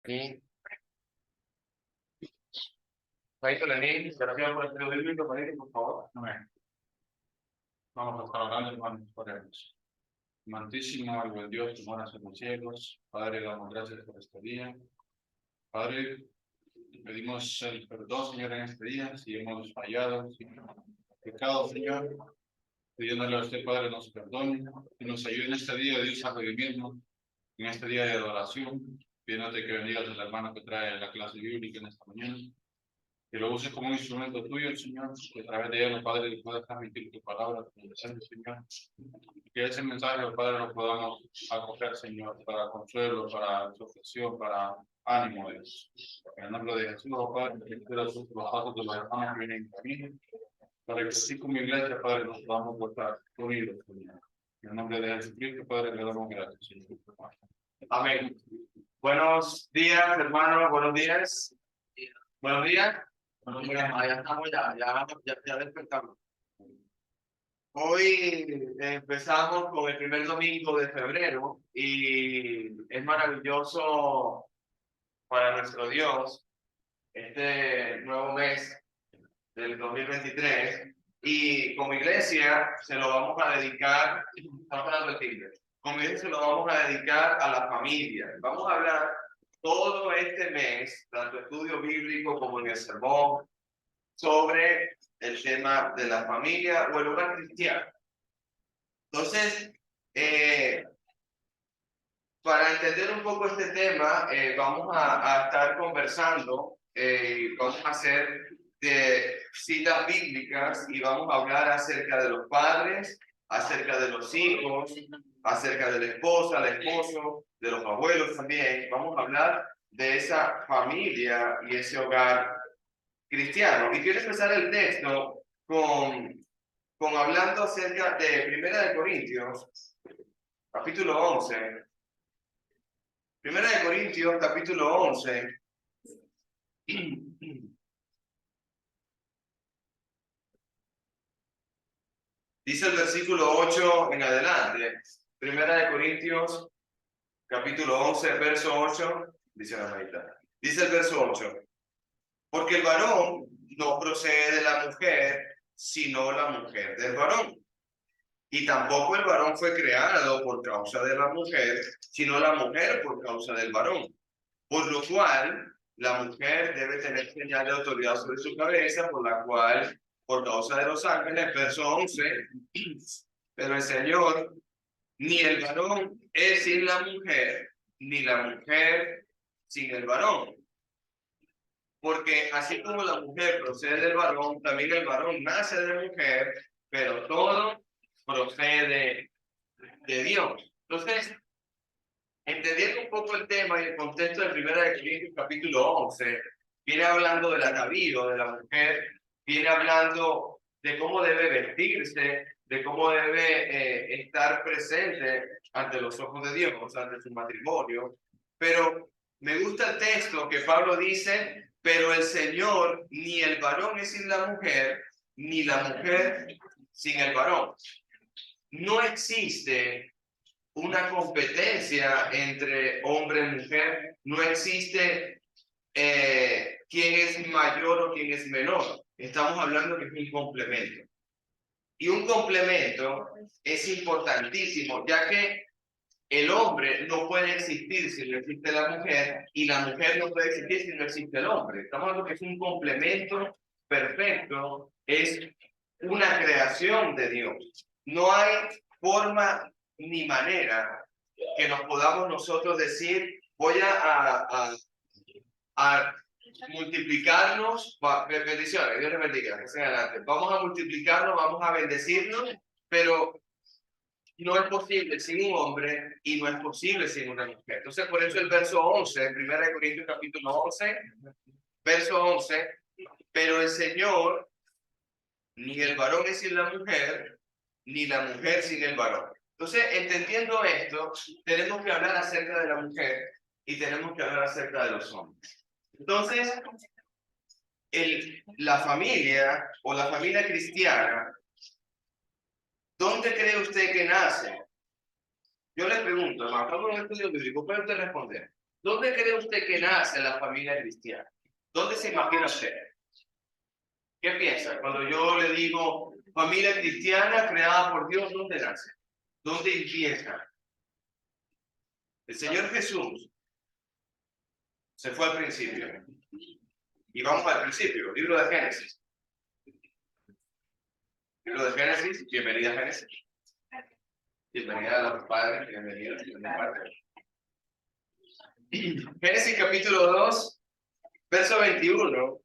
Y Paito Lenín, gracias por este bíblico, por favor. Amén. Vamos a estar orando, hermanos, oremos. Amantísimo y buen Dios, tu moras en los cielos. Padre, damos gracias por este día. Padre, pedimos el perdón, Señor, en este día, si hemos fallado, si hemos pecado, Señor. Pidiéndole a usted, Padre, nos perdone y nos ayude en este día, Dios, a redimirnos, en este día de adoración, pidiéndote que bendigas al hermano que trae la clase bíblica en esta mañana. Que lo uses como un instrumento tuyo, Señor, que a través de él, Padre, le puedas transmitir tu palabra, tu mensaje, Señor. Que ese mensaje, Padre, lo podamos acoger, Señor, para consuelo, para reflexión, para ánimo, Dios. En el nombre de Jesús, Padre, que tú los pasos de los hermanos que vienen en camino, para que así como iglesia, Padre, nos podamos votar unidos, Señor. En el nombre de Jesucristo, Padre, le damos gracias, Señor. Amén. Buenos días, hermanos, buenos días. Buenos días. Ya estamos, ya despertamos. Hoy empezamos con el primer domingo de febrero y es maravilloso para nuestro Dios este nuevo mes del 2023 y como iglesia se lo vamos a dedicar, como iglesia se lo vamos a dedicar a la familia. Vamos a hablar todo este mes, tanto estudio bíblico como en el sermón, sobre el tema de la familia o el hogar cristiano. Entonces, para entender un poco este tema, vamos a estar conversando, vamos a hacer citas bíblicas y vamos a hablar acerca de los padres, acerca de los hijos, acerca de la esposa, el esposo, de los abuelos también. Vamos a hablar de esa familia y ese hogar cristiano. Y quiero empezar el texto con hablando acerca de Primera de Corintios, capítulo 11. Primera de Corintios, capítulo 11. Dice el versículo 8 en adelante. Primera de Corintios, capítulo 11, verso 8. Dice la maíta. Dice el verso 8. Porque el varón no procede de la mujer, sino la mujer del varón. Y tampoco el varón fue creado por causa de la mujer, sino la mujer por causa del varón. Por lo cual, la mujer debe tener señal de autoridad sobre su cabeza, por la cual, por causa de los ángeles, verso 11, pero el Señor, ni el varón es sin la mujer, ni la mujer sin el varón. Porque así como la mujer procede del varón, también el varón nace de mujer, pero todo procede de Dios. Entonces, entendiendo un poco el tema y el contexto de Primera de Corintios capítulo 11, viene hablando del atavío de la mujer, viene hablando de cómo debe vestirse, de cómo debe estar presente ante los ojos de Dios, ante su matrimonio. Pero me gusta el texto que Pablo dice, pero el Señor, ni el varón es sin la mujer, ni la mujer sin el varón. No existe una competencia entre hombre y mujer, no existe quién es mayor o quién es menor. Estamos hablando que es un complemento. Y un complemento es importantísimo, ya que el hombre no puede existir si no existe la mujer y la mujer no puede existir si no existe el hombre. Estamos hablando que es un complemento perfecto, es una creación de Dios. No hay forma ni manera que nos podamos nosotros decir, voy a multiplicarnos, bendiciones, Dios les bendiga, que sean adelante. Vamos a multiplicarnos, vamos a bendecirnos, pero no es posible sin un hombre y no es posible sin una mujer. Entonces, por eso el verso 11, 1 Corintios capítulo 11, verso 11, pero el Señor, ni el varón es sin la mujer, ni la mujer sin el varón. Entonces, entendiendo esto, tenemos que hablar acerca de la mujer y tenemos que hablar acerca de los hombres. Entonces, la familia o la familia cristiana, ¿dónde cree usted que nace? Yo le pregunto, hermano, estamos en un estudio bíblico, puede usted responder. ¿Dónde cree usted que nace la familia cristiana? ¿Dónde se imagina usted? ¿Qué piensa? Cuando yo le digo familia cristiana creada por Dios, ¿dónde nace? ¿Dónde empieza? El Señor Jesús se fue al principio. Y vamos al principio, libro de Génesis. Libro de Génesis, bienvenida a Génesis. Bienvenida a los padres, bienvenida a mi parte. Génesis capítulo 2, verso 21.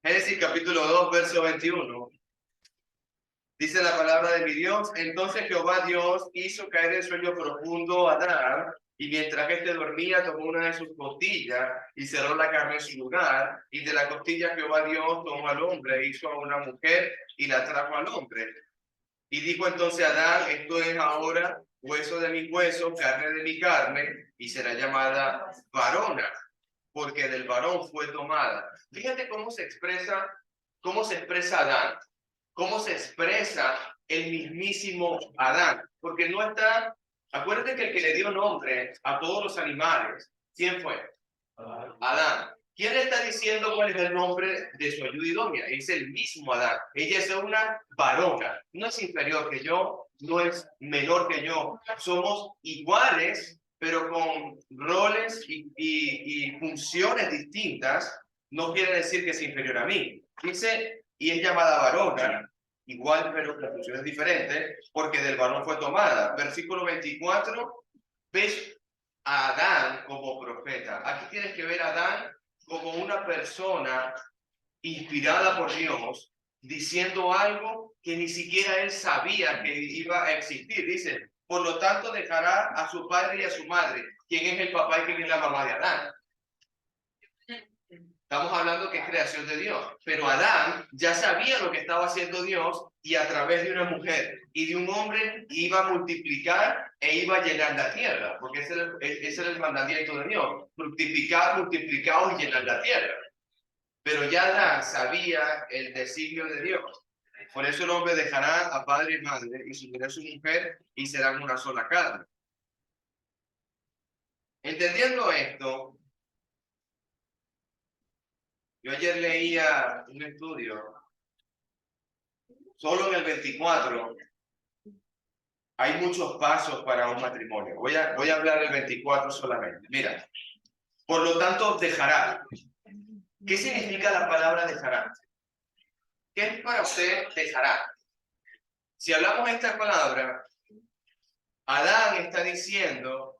Génesis capítulo 2, verso 21. Dice la palabra de mi Dios: entonces Jehová Dios hizo caer en sueño profundo a Adán, y mientras éste dormía tomó una de sus costillas y cerró la carne en su lugar, y de la costilla Jehová Dios tomó al hombre, hizo a una mujer y la trajo al hombre. Y dijo entonces Adán: esto es ahora hueso de mi hueso, carne de mi carne, y será llamada varona, porque del varón fue tomada. Fíjate cómo se expresa Adán, cómo se expresa el mismísimo Adán, porque no está, acuérdate que el que le dio nombre a todos los animales, ¿quién fue? Adán. ¿Quién le está diciendo cuál es el nombre de su ayuda idónea? Es el mismo Adán. Ella es una varona, no es inferior que yo, no es menor que yo, somos iguales, pero con roles y funciones distintas. No quiere decir que es inferior a mí. Dice, y es llamada varona, igual pero con funciones diferentes, porque del varón fue tomada. Versículo 24, ves a Adán como profeta. Aquí tienes que ver a Adán como una persona inspirada por Dios, diciendo algo que ni siquiera él sabía que iba a existir. Dice, por lo tanto dejará a su padre y a su madre. ¿Quién es el papá y quién es la mamá de Adán? Estamos hablando que es creación de Dios, pero Adán ya sabía lo que estaba haciendo Dios, y a través de una mujer y de un hombre iba a multiplicar e iba a llenar la tierra, porque ese era el mandamiento de Dios: fructificar, multiplicaos y llenar la tierra. Pero ya Adán sabía el designio de Dios. Por eso el hombre dejará a padre y madre y se unirá a su mujer y serán una sola carne. Entendiendo esto, yo ayer leía un estudio. Solo en el 24 hay muchos pasos para un matrimonio. Voy a hablar del 24 solamente. Mira, por lo tanto, dejará. ¿Qué significa la palabra dejará? ¿Qué es para usted dejará? Si hablamos de esta palabra, Adán está diciendo: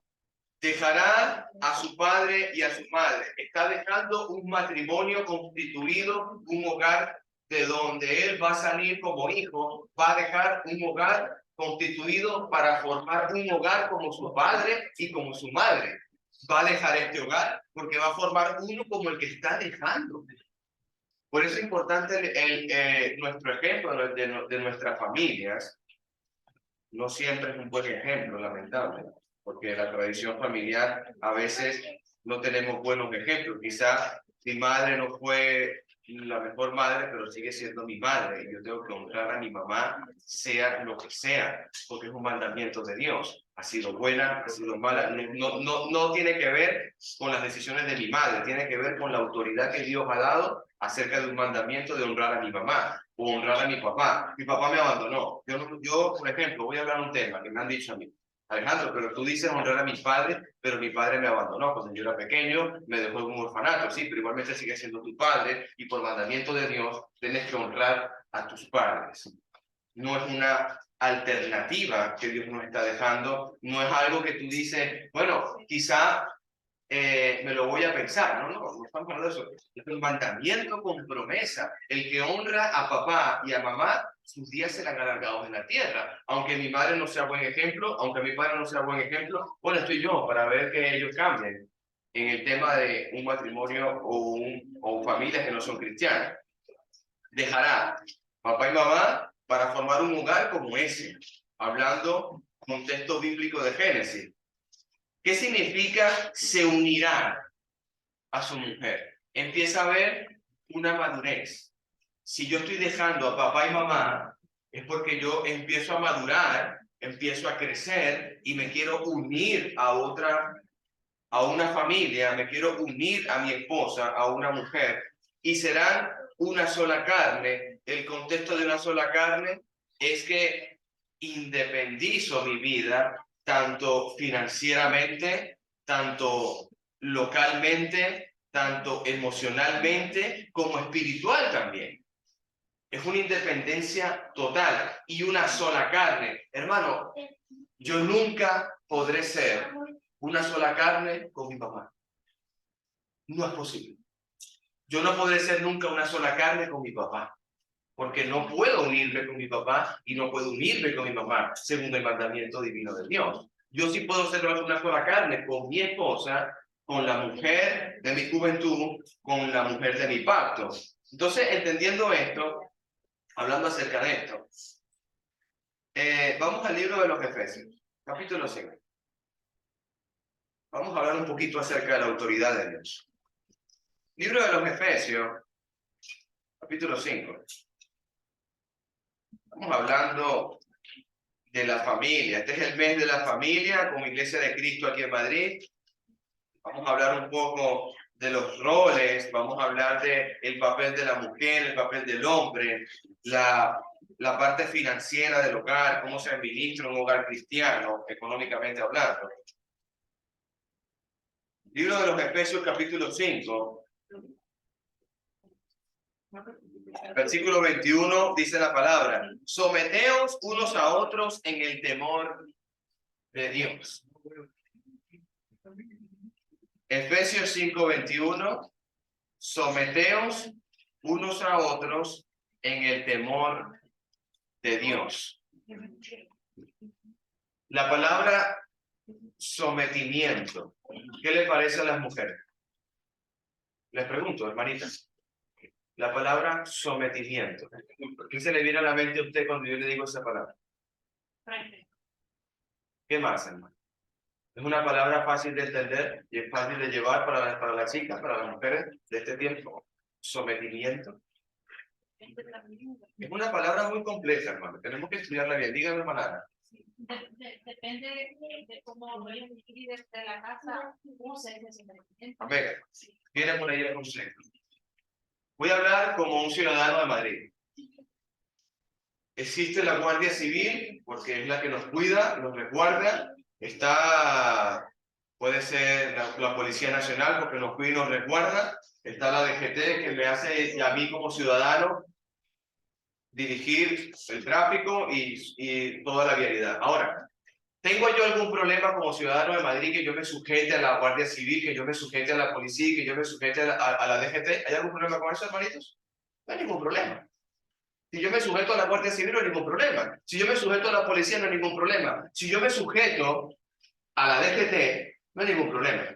dejará a su padre y a su madre. Está dejando un matrimonio constituido, un hogar de donde él va a salir como hijo, va a dejar un hogar constituido para formar un hogar como su padre y como su madre. Va a dejar este hogar porque va a formar uno como el que está dejando. Por eso es importante nuestro ejemplo de nuestras familias. No siempre es un buen ejemplo, lamentable, porque la tradición familiar a veces no tenemos buenos ejemplos. Quizá mi madre no fue la mejor madre, pero sigue siendo mi madre, y yo tengo que honrar a mi mamá, sea lo que sea, porque es un mandamiento de Dios. Ha sido buena, ha sido mala, no tiene que ver con las decisiones de mi madre, tiene que ver con la autoridad que Dios ha dado acerca de un mandamiento de honrar a mi mamá o honrar a mi papá. Mi papá me abandonó. Yo, por ejemplo, voy a hablar un tema que me han dicho a mí: Alejandro, pero tú dices honrar a mis padres, pero mi padre me abandonó cuando yo era pequeño, me dejó en un orfanato. Sí, pero igualmente sigue siendo tu padre, y por mandamiento de Dios tienes que honrar a tus padres. No es una alternativa que Dios nos está dejando, no es algo que tú dices, bueno, quizá me lo voy a pensar. No estamos hablando de eso. Es un mandamiento con promesa. El que honra a papá y a mamá, sus días serán alargados en la tierra. Aunque mi madre no sea buen ejemplo, aunque mi padre no sea buen ejemplo, bueno, estoy yo para ver que ellos cambien en el tema de un matrimonio o familias que no son cristianas. Dejará papá y mamá para formar un hogar como ese, hablando contexto bíblico de Génesis. ¿Qué significa se unirá a su mujer? Empieza a ver una madurez. Si yo estoy dejando a papá y mamá, es porque yo empiezo a madurar, empiezo a crecer y me quiero unir a otra a una familia, me quiero unir a mi esposa, a una mujer, y serán una sola carne. El contexto de una sola carne es que independizo mi vida, tanto financieramente, tanto localmente, tanto emocionalmente, como espiritual también. Es una independencia total y una sola carne. Hermano, yo nunca podré ser una sola carne con mi papá. No es posible. Yo no podré ser nunca una sola carne con mi papá, porque no puedo unirme con mi papá y no puedo unirme con mi mamá, según el mandamiento divino de Dios. Yo sí puedo ser una sola carne con mi esposa, con la mujer de mi juventud, con la mujer de mi pacto. Entonces, entendiendo esto, hablando acerca de esto, vamos al libro de los Efesios, capítulo 5. Vamos a hablar un poquito acerca de la autoridad de Dios. Libro de los Efesios, capítulo 5. Estamos hablando de la familia. Este es el mes de la familia como Iglesia de Cristo aquí en Madrid. Vamos a hablar un poco de los roles, vamos a hablar del papel de la mujer, el papel del hombre, la parte financiera del hogar, cómo se administra un hogar cristiano, económicamente hablando. Libro de los Efesios, capítulo 5. Versículo 21 dice la palabra: someteos unos a otros en el temor de Dios. Efesios 5:21, someteos unos a otros en el temor de Dios. La palabra sometimiento, ¿qué le parece a las mujeres? Les pregunto, hermanitas. La palabra sometimiento. ¿Qué se le viene a la mente a usted cuando yo le digo esa palabra? ¿Qué más, hermano? Es una palabra fácil de entender y es fácil de llevar para las chicas, para las mujeres de este tiempo. Sometimiento. Es una palabra muy compleja, hermano. Tenemos que estudiarla bien. Dígame, hermana. Depende de cómo lo vayan a vivir desde la casa, cómo se hace ese sometimiento. Amén. Viene por ahí el consejo. Voy a hablar como un ciudadano de Madrid. Existe la Guardia Civil, porque es la que nos cuida, nos resguarda. Está, puede ser la Policía Nacional, porque nos cuida y nos resguarda. Está la DGT, que me hace a mí como ciudadano dirigir el tráfico y toda la vialidad. Ahora, ¿tengo yo algún problema como ciudadano de Madrid que yo me sujete a la Guardia Civil, que yo me sujete a la policía, que yo me sujete a la DGT? ¿Hay algún problema con eso, hermanitos? No hay ningún problema. Si yo me sujeto a la Guardia Civil, no hay ningún problema. Si yo me sujeto a la policía, no hay ningún problema. Si yo me sujeto a la DGT, no hay ningún problema.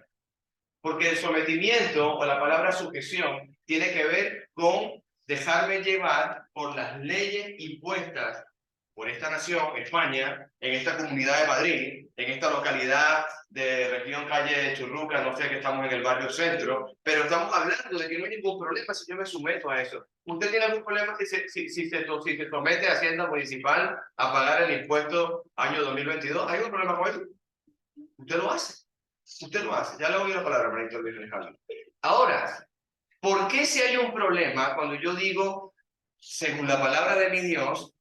Porque el sometimiento o la palabra sujeción tiene que ver con dejarme llevar por las leyes impuestas por esta nación, España, en esta comunidad de Madrid, en esta localidad de región calle de Churruca, no sé, que estamos en el barrio centro, pero estamos hablando de que no hay ningún problema si yo me someto a eso. ¿Usted tiene algún problema si se somete a Hacienda Municipal a pagar el impuesto año 2022? ¿Hay algún problema con eso? Usted lo hace. Usted lo hace. Ya le oí la palabra, hermanito Luis Alejandro. Ahora, ¿por qué si hay un problema cuando yo digo, según la palabra de mi Dios,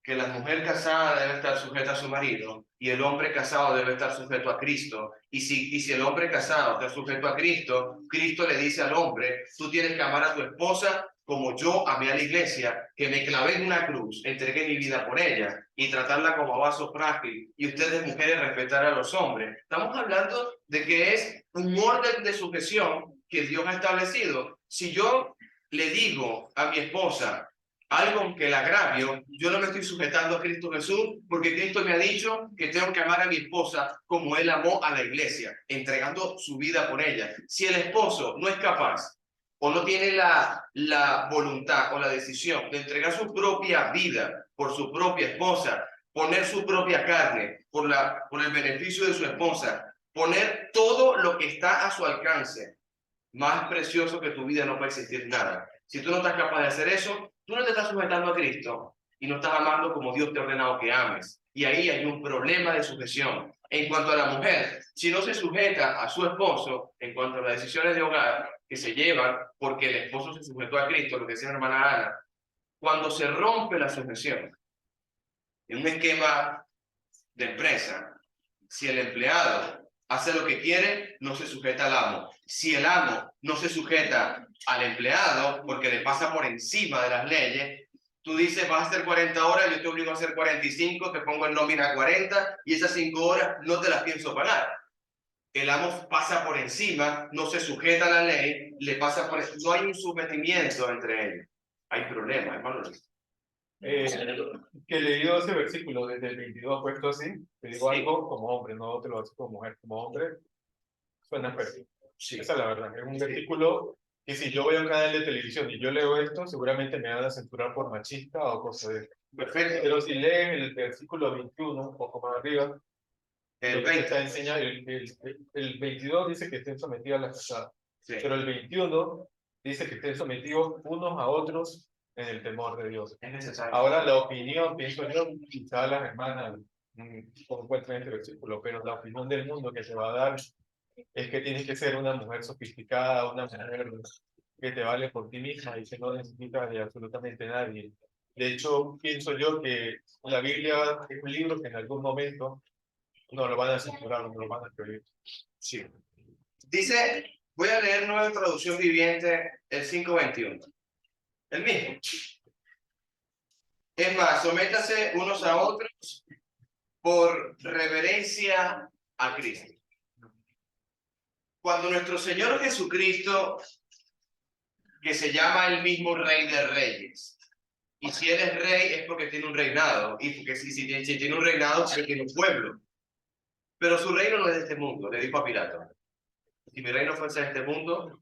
que la mujer casada debe estar sujeta a su marido y el hombre casado debe estar sujeto a Cristo? Y si el hombre casado está sujeto a Cristo, Cristo le dice al hombre: tú tienes que amar a tu esposa como yo amé a la iglesia, que me clavé en una cruz, entregué mi vida por ella, y tratarla como vaso frágil, y ustedes mujeres respetar a los hombres. Estamos hablando de que es un orden de sujeción que Dios ha establecido. Si yo le digo a mi esposa algo que la agravio, yo no me estoy sujetando a Cristo Jesús, porque Cristo me ha dicho que tengo que amar a mi esposa como Él amó a la iglesia, entregando su vida por ella. Si el esposo no es capaz o no tiene la voluntad o la decisión de entregar su propia vida por su propia esposa, poner su propia carne por el beneficio de su esposa, poner todo lo que está a su alcance, más precioso que tu vida no puede existir nada. Si tú no estás capaz de hacer eso, tú no te estás sujetando a Cristo y no estás amando como Dios te ha ordenado que ames. Y ahí hay un problema de sujeción. En cuanto a la mujer, si no se sujeta a su esposo en cuanto a las decisiones de hogar que se llevan porque el esposo se sujetó a Cristo, lo que decía la hermana Ana, cuando se rompe la sujeción en un esquema de empresa, si el empleado hace lo que quiere, no se sujeta al amo. Si el amo no se sujeta al empleado porque le pasa por encima de las leyes, tú dices, vas a hacer 40 horas, yo te obligo a hacer 45, te pongo en nómina 40 y esas 5 horas no te las pienso pagar. El amo pasa por encima, no se sujeta a la ley, le pasa por encima. No hay un sometimiento entre ellos. Hay problemas, hermano. Que leído ese versículo desde el 22 puesto así, te digo algo como hombre, no te lo haces como mujer, como hombre, suena feo. Sí. Esa es la verdad, es un versículo que si yo voy a un canal de televisión y yo leo esto, seguramente me van a censurar por machista o cosas de eso. Perfecto. Pero si leen el versículo 21, un poco más arriba, El lo que te 20. está enseñando, el 22 dice que estén sometidos a las casadas, Sí. pero el 21 dice que estén sometidos unos a otros en el temor de Dios. Es necesario. Ahora la opinión, pienso yo, quizá las hermanas no encuentran este versículo, pero la opinión del mundo que se va a dar es que tienes que ser una mujer sofisticada, una mujer que te vale por ti misma y que no necesitas de absolutamente nadie. De hecho, pienso yo que la Biblia es un libro que en algún momento no lo van a censurar, no lo van a escribir. Sí. Dice, voy a leer nueva traducción viviente, el 5:21. El mismo. Es más, sométase unos a otros por reverencia a Cristo. Cuando nuestro Señor Jesucristo, que se llama el mismo Rey de Reyes, y si Él es rey es porque tiene un reinado, y porque si tiene un reinado es porque tiene un pueblo. Pero su reino no es de este mundo, le dijo a Pilato. Si mi reino fuese de este mundo,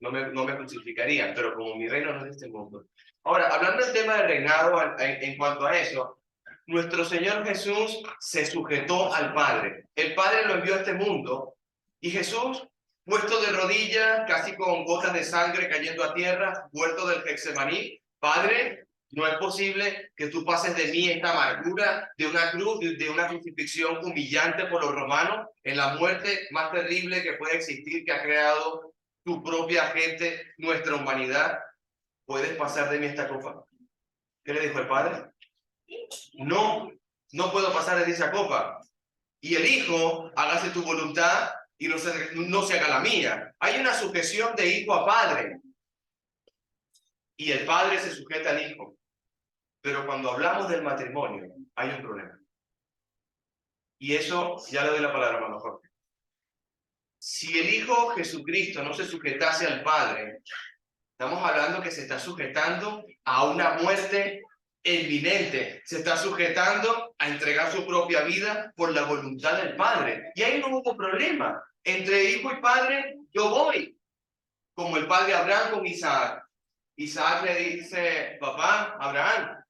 no me crucificarían, pero como mi reino no es de este mundo. Ahora, hablando del tema del reinado, en cuanto a eso, nuestro Señor Jesús se sujetó al Padre. El Padre lo envió a este mundo y Jesús, puesto de rodillas, casi con gotas de sangre cayendo a tierra, vuelto del Getsemaní, Padre, no es posible que tú pases de mí esta amargura de una cruz, de una crucifixión humillante por los romanos, en la muerte más terrible que puede existir, que ha creado tu propia gente, nuestra humanidad. ¿Puedes pasar de mí esta copa? ¿Qué le dijo el Padre? No, no puedo pasar de esa copa. Y el Hijo, hágase tu voluntad y no se haga la mía. Hay una sujeción de hijo a padre. Y el padre se sujeta al hijo. Pero cuando hablamos del matrimonio, hay un problema. Y eso ya le doy la palabra, hermano Jorge. Si el Hijo Jesucristo no se sujetase al Padre, estamos hablando que se está sujetando a una muerte inminente. Se está sujetando a entregar su propia vida por la voluntad del Padre. Y ahí no hubo problema. Entre hijo y padre, yo voy. Como el padre Abraham con Isaac. Isaac le dice, papá, Abraham,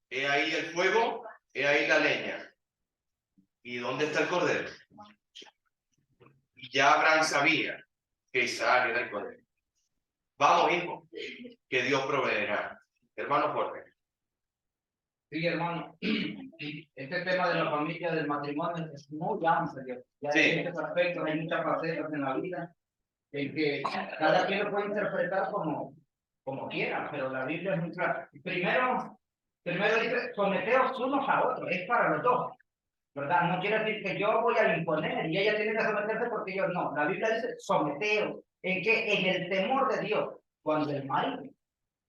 he ahí el fuego, he ahí la leña. ¿Y dónde está el cordero? Y ya Abraham sabía que Isaac era el cordero. Vamos, hijo, que Dios proveerá. Hermano Jorge. Sí, hermano. Este tema de la familia, del matrimonio, es muy amplio. Ya Sí. en este aspecto hay muchas facetas en la vida en que cada quien lo puede interpretar como quiera, pero la Biblia es muy clara. Primero dice, someteos unos a otros, es para los dos, ¿verdad? No quiere decir que yo voy a imponer y ella tiene que someterse porque yo no. La Biblia dice, someteos. ¿En qué? En el temor de Dios. Cuando el marido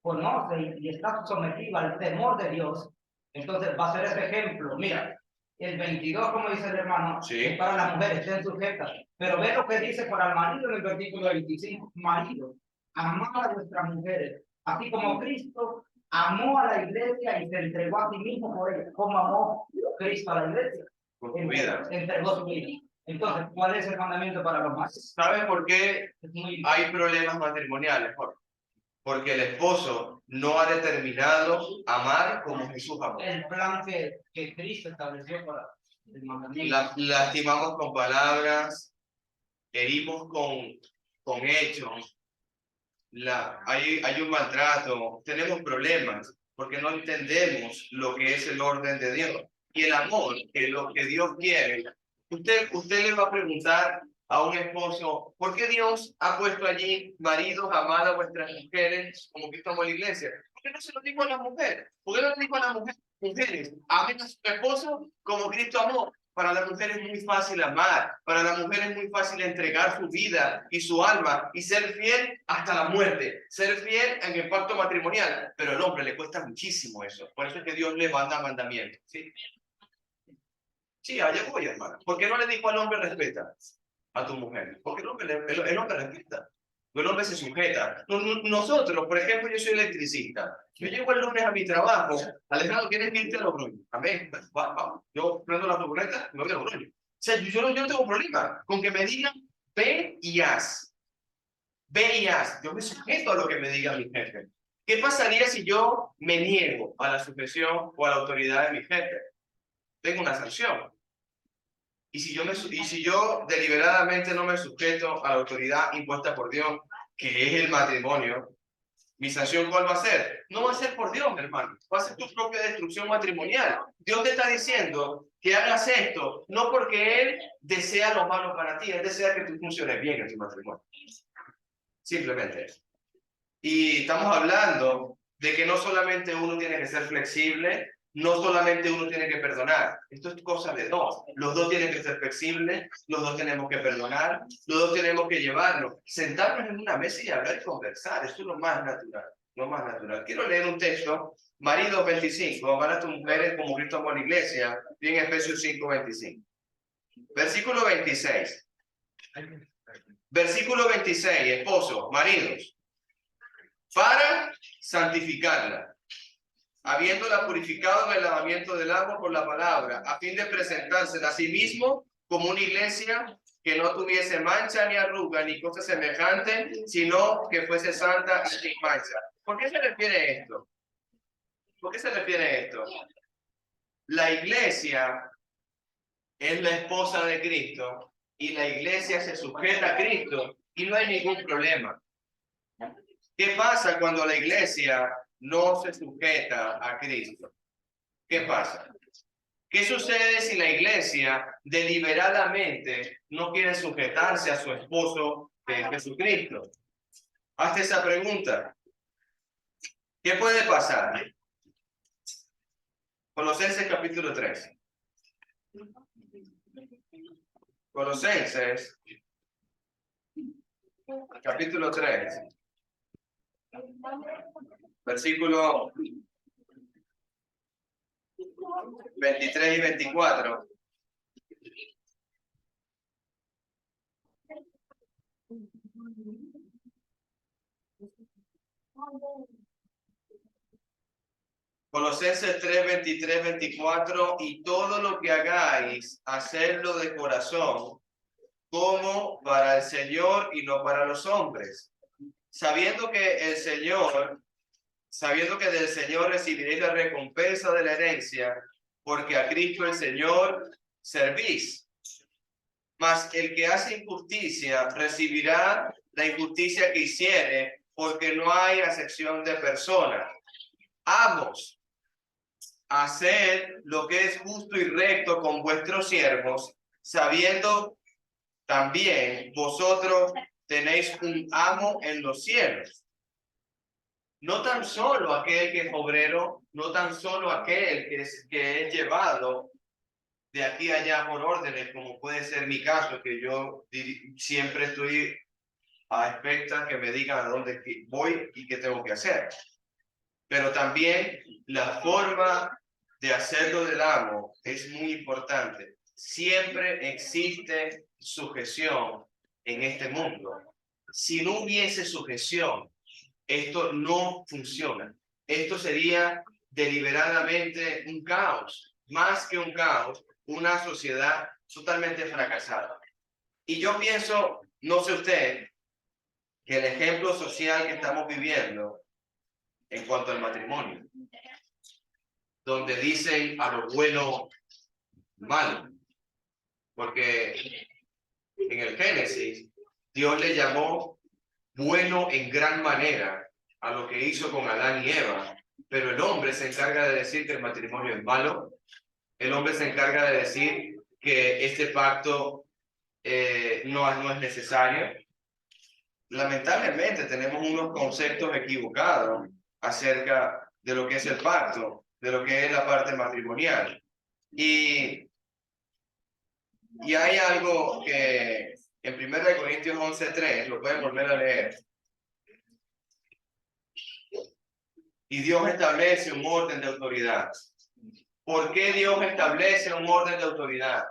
conoce y está sometido al temor de Dios, entonces va a ser ese ejemplo. Mira, el 22, como dice el hermano, Sí. es para las mujeres, estén sujetas. Pero ve lo que dice para el marido en el versículo 25. Marido, amad a vuestras mujeres, así como Cristo amó a la iglesia y se entregó a sí mismo por ella. ¿Cómo amó Cristo a la iglesia? Con tu vida. Entregó su vida. Entonces, ¿cuál es el mandamiento para los más? ¿Sabes por qué Es muy hay problemas matrimoniales, Jorge? Porque el esposo no ha determinado amar como Jesús amó. el plan que Cristo estableció para el mandamiento. Lastimamos con palabras, herimos con hechos, hay un maltrato, tenemos problemas porque no entendemos lo que es el orden de Dios. y el amor, que es lo que Dios quiere, usted le va a preguntar a un esposo, ¿por qué Dios ha puesto allí maridos, amad a vuestras mujeres como Cristo amó a la iglesia? ¿Por qué no se lo dijo a las mujeres? ¿Por qué no le dijo a las mujeres, amen a su esposo como Cristo amó? Para la mujer es muy fácil amar, para la mujer es muy fácil entregar su vida y su alma y ser fiel hasta la muerte, ser fiel en el pacto matrimonial, pero al hombre le cuesta muchísimo eso, por eso es que Dios le manda mandamientos, ¿sí? Sí, allá voy, hermano. ¿Por qué no le dijo al hombre respeta a tu mujer? Porque el hombre respeta. El hombre se sujeta. Nosotros, por ejemplo, yo soy electricista. Yo llego el lunes a mi trabajo. Alejandro, ¿quieres irte a Logroño? Amén. Vamos. Yo prendo la furgoneta y me voy a Logroño. O sea, yo no tengo problema con que me digan ve y haz. Ve y haz. Yo me sujeto a lo que me diga mi jefe. ¿Qué pasaría si yo me niego a la sujeción o a la autoridad de mi jefe? Tengo una sanción. Y si yo deliberadamente no me sujeto a la autoridad impuesta por Dios, que es el matrimonio, ¿mi sanción cuál va a ser? No va a ser por Dios, hermano. Va a ser tu propia destrucción matrimonial. Dios te está diciendo que hagas esto, no porque Él desea lo malo para ti, Él desea que tú funciones bien en tu matrimonio. Simplemente eso. Y estamos hablando de que no solamente uno tiene que ser flexible, no solamente uno tiene que perdonar. Esto es cosa de dos. Los dos tienen que ser flexibles, los dos tenemos que perdonar, los dos tenemos que llevarnos, sentarnos en una mesa y hablar y conversar. Esto es lo más natural, lo más natural. Quiero leer un texto, Maridos 25, amar a tus mujeres como Cristo amó a la iglesia, y en Efesios 5, 25. Versículo 26. Versículo 26, esposos, maridos, para santificarla, habiéndola purificado en el lavamiento del agua por la palabra, a fin de presentársela a sí mismo como una iglesia que no tuviese mancha ni arruga ni cosa semejante, sino que fuese santa y sin mancha. ¿Por qué se refiere esto? ¿Por qué se refiere esto? La iglesia es la esposa de Cristo y la iglesia se sujeta a Cristo y no hay ningún problema. ¿Qué pasa cuando la iglesia no se sujeta a Cristo? ¿Qué pasa? ¿Qué sucede si la iglesia deliberadamente no quiere sujetarse a su esposo que es Jesucristo? Hazte esa pregunta. ¿Qué puede pasar? Colosenses capítulo 3. Colosenses capítulo 3. Versículo 23 y 24. Colosenses 3, 23, 24, y todo lo que hagáis, hacedlo de corazón, como para el Señor y no para los hombres, sabiendo que del Señor recibiréis la recompensa de la herencia, porque a Cristo el Señor servís. Mas el que hace injusticia recibirá la injusticia que hiciere, porque no hay acepción de personas. Amos, haced lo que es justo y recto con vuestros siervos, sabiendo también vosotros tenéis un amo en los cielos. No tan solo aquel que es obrero, no tan solo aquel que es llevado de aquí a allá por órdenes, como puede ser mi caso, que yo siempre estoy a expectas que me digan a dónde voy y qué tengo que hacer. Pero también la forma de hacerlo del amo es muy importante. Siempre existe sujeción en este mundo. Si no hubiese sujeción, esto no funciona. Esto sería deliberadamente un caos, más que un caos, una sociedad totalmente fracasada. Y yo pienso, no sé usted, que el ejemplo social que estamos viviendo en cuanto al matrimonio, donde dicen a lo bueno malo, porque en el Génesis Dios le llamó bueno en gran manera a lo que hizo con Adán y Eva, pero el hombre se encarga de decir que el matrimonio es malo, El hombre se encarga de decir que este pacto no es necesario. Lamentablemente tenemos unos conceptos equivocados acerca de lo que es el pacto, de lo que es la parte matrimonial. Y hay algo que en 1 Corintios 11:3, lo pueden volver a leer. Y Dios establece un orden de autoridad. ¿Por qué Dios establece un orden de autoridad?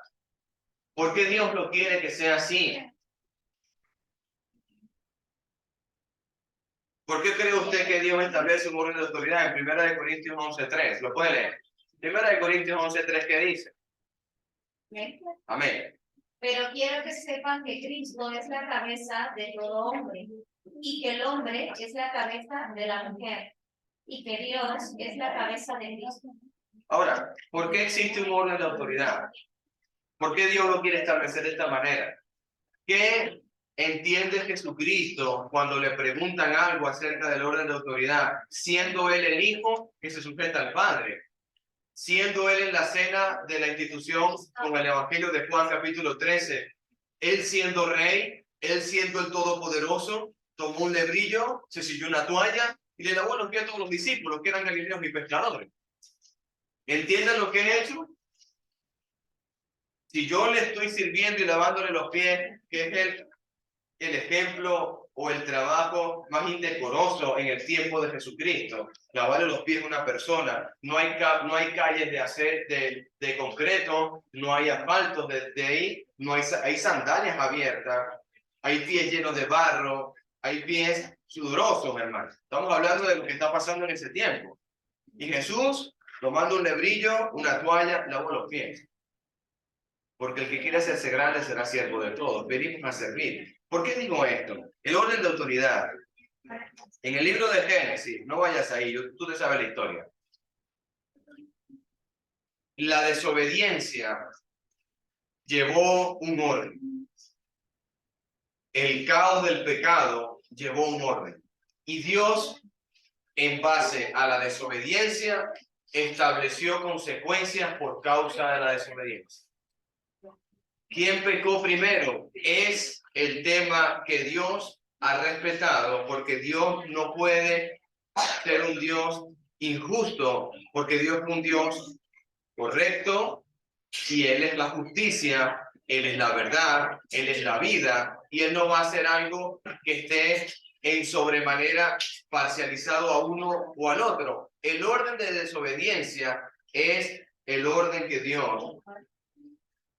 ¿Por qué Dios lo quiere que sea así? ¿Por qué cree usted que Dios establece un orden de autoridad en 1 Corintios 11:3? ¿Lo puede leer? 1 Corintios 11:3, ¿qué dice? Amén. Pero quiero que sepan que Cristo es la cabeza de todo hombre y que el hombre es la cabeza de la mujer y que Dios es la cabeza de Cristo. Ahora, ¿por qué existe un orden de autoridad? ¿Por qué Dios lo quiere establecer de esta manera? ¿Qué entiende Jesucristo cuando le preguntan algo acerca del orden de autoridad, siendo él el hijo que se sujeta al Padre? Siendo él en la cena de la institución con el Evangelio de Juan capítulo 13, él siendo rey, él siendo el todopoderoso, tomó un lebrillo, se silló una toalla y le lavó los pies a todos los discípulos que eran galileos y pescadores. ¿Entienden lo que es eso? Si yo le estoy sirviendo y lavándole los pies, que es el ejemplo o el trabajo más indecoroso en el tiempo de Jesucristo, lavarle los pies a una persona, no hay calles de concreto, no hay asfaltos de ahí, no hay sandalias abiertas, hay pies llenos de barro, hay pies sudorosos, hermano. Estamos hablando de lo que está pasando en ese tiempo. Y Jesús, tomando un lebrillo, una toalla, lavó los pies. Porque el que quiera hacerse grande será siervo de todos. Venimos a servir. ¿Por qué digo esto? El orden de autoridad. En el libro de Génesis, no vayas ahí, tú te sabes la historia. La desobediencia llevó un orden. El caos del pecado llevó un orden. Y Dios, en base a la desobediencia, estableció consecuencias por causa de la desobediencia. ¿Quién pecó primero? Es el tema que Dios ha respetado, porque Dios no puede ser un Dios injusto, porque Dios es un Dios correcto y Él es la justicia, Él es la verdad, Él es la vida y Él no va a hacer algo que esté en sobremanera parcializado a uno o al otro. El orden de desobediencia es el orden que Dios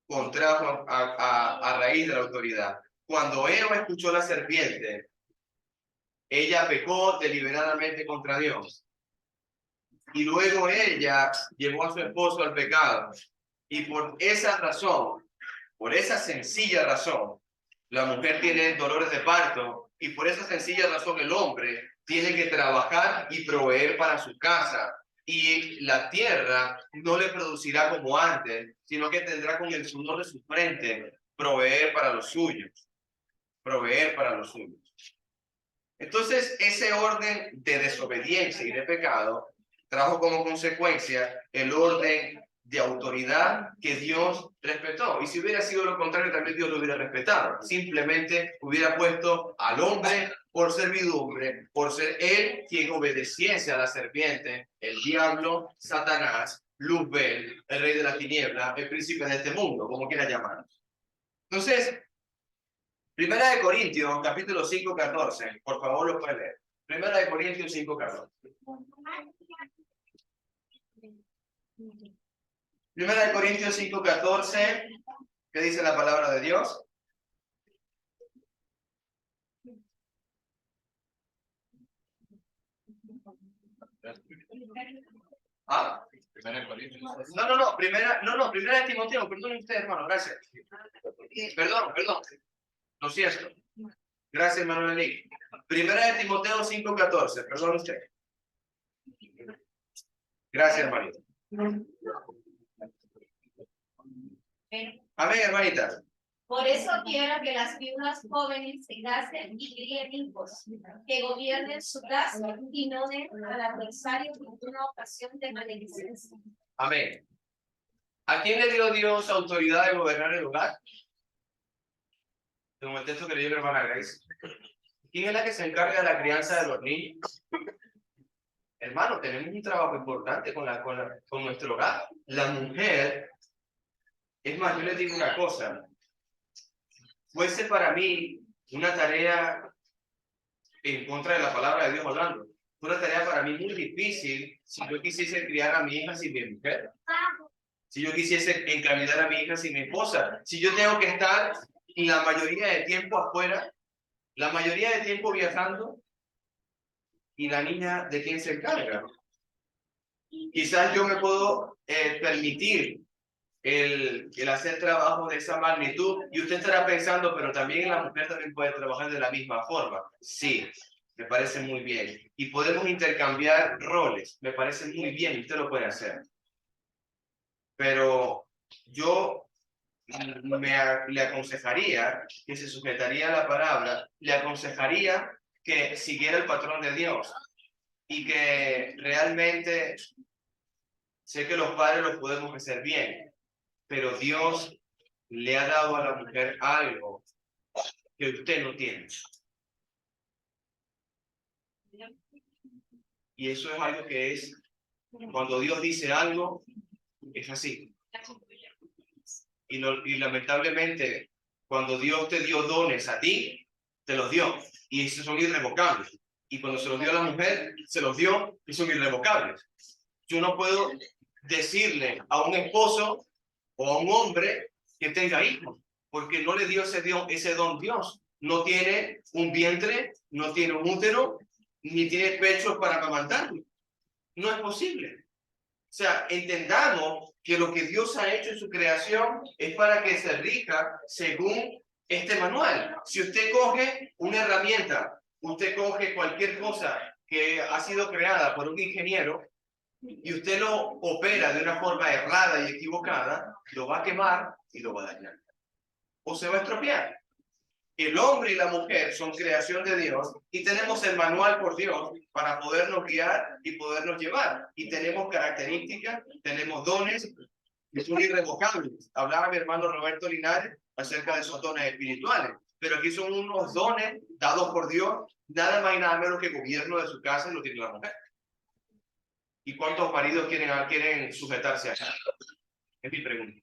contrajo a raíz de la autoridad. Cuando Eva escuchó la serpiente, ella pecó deliberadamente contra Dios. Y luego ella llevó a su esposo al pecado. Y por esa razón, por esa sencilla razón, la mujer tiene dolores de parto. Y por esa sencilla razón el hombre tiene que trabajar y proveer para su casa. Y la tierra no le producirá como antes, sino que tendrá con el sudor de su frente proveer para los suyos. Proveer para los suyos. Entonces, ese orden de desobediencia y de pecado trajo como consecuencia el orden de autoridad que Dios respetó. Y si hubiera sido lo contrario, también Dios lo hubiera respetado. Simplemente hubiera puesto al hombre por servidumbre, por ser él quien obedeciese a la serpiente, el diablo, Satanás, Luzbel, el rey de la tiniebla, el príncipe de este mundo, como quiera llamarlo. Entonces, 1 Corintios, capítulo 5:14, por favor lo pueden leer. 1 Corintios 5:14. 1 Corintios 5:14, ¿qué dice la palabra de Dios? ¿Ah? Primera de Timoteo, perdón usted, hermano, gracias. Perdón, lo siento. Gracias, hermano Nelly. 1 de Timoteo 5:14, perdón usted. Gracias, hermanita. Amén, hermanita. Por eso quiero que las viudas jóvenes se casen y críen hijos, que gobiernen su casa y no den al adversario ninguna ocasión de maledicencia. Amén. ¿A quién le dio Dios autoridad de gobernar el hogar? Según el texto que leyó mi hermana Grace. ¿Quién es la que se encarga de la crianza de los niños? Hermano, tenemos un trabajo importante con nuestro hogar. La mujer, es más, yo les digo una cosa, fuese para mí una tarea en contra de la palabra de Dios hablando, fue una tarea para mí muy difícil si yo quisiese criar a mi hija sin mi mujer, si yo quisiese encaminar a mi hija sin mi esposa, si yo tengo que estar la mayoría de tiempo afuera, la mayoría de tiempo viajando, y la niña, ¿de quién se encarga? Quizás yo me puedo permitir el hacer trabajo de esa magnitud, y usted estará pensando, pero también la mujer también puede trabajar de la misma forma. Sí, me parece muy bien. Y podemos intercambiar roles, me parece muy bien, y usted lo puede hacer. Pero yo le aconsejaría que se sujetaría a la palabra, le aconsejaría que siguiera el patrón de Dios, y que realmente, sé que los padres los podemos hacer bien, pero Dios le ha dado a la mujer algo que usted no tiene. Y eso es algo que es, cuando Dios dice algo, es así. Y lamentablemente, cuando Dios te dio dones a ti, te los dio. Y esos son irrevocables. Y cuando se los dio a la mujer, se los dio y son irrevocables. Yo no puedo decirle a un esposo o a un hombre que tenga hijos, porque no le dio ese don Dios. No tiene un vientre, no tiene un útero, ni tiene pechos para amamantarlo. No es posible. O sea, entendamos que lo que Dios ha hecho en su creación es para que se rija según este manual. Si usted coge una herramienta, usted coge cualquier cosa que ha sido creada por un ingeniero y usted lo opera de una forma errada y equivocada, lo va a quemar y lo va a dañar. O se va a estropear. El hombre y la mujer son creación de Dios y tenemos el manual por Dios para podernos guiar y podernos llevar. Y tenemos características, tenemos dones que son irrevocables. Hablaba mi hermano Roberto Linares acerca de esos dones espirituales, pero aquí son unos dones dados por Dios, nada más y nada menos que gobierno de su casa, y lo tiene la mujer. ¿Y cuántos maridos quieren sujetarse a eso? Es mi pregunta.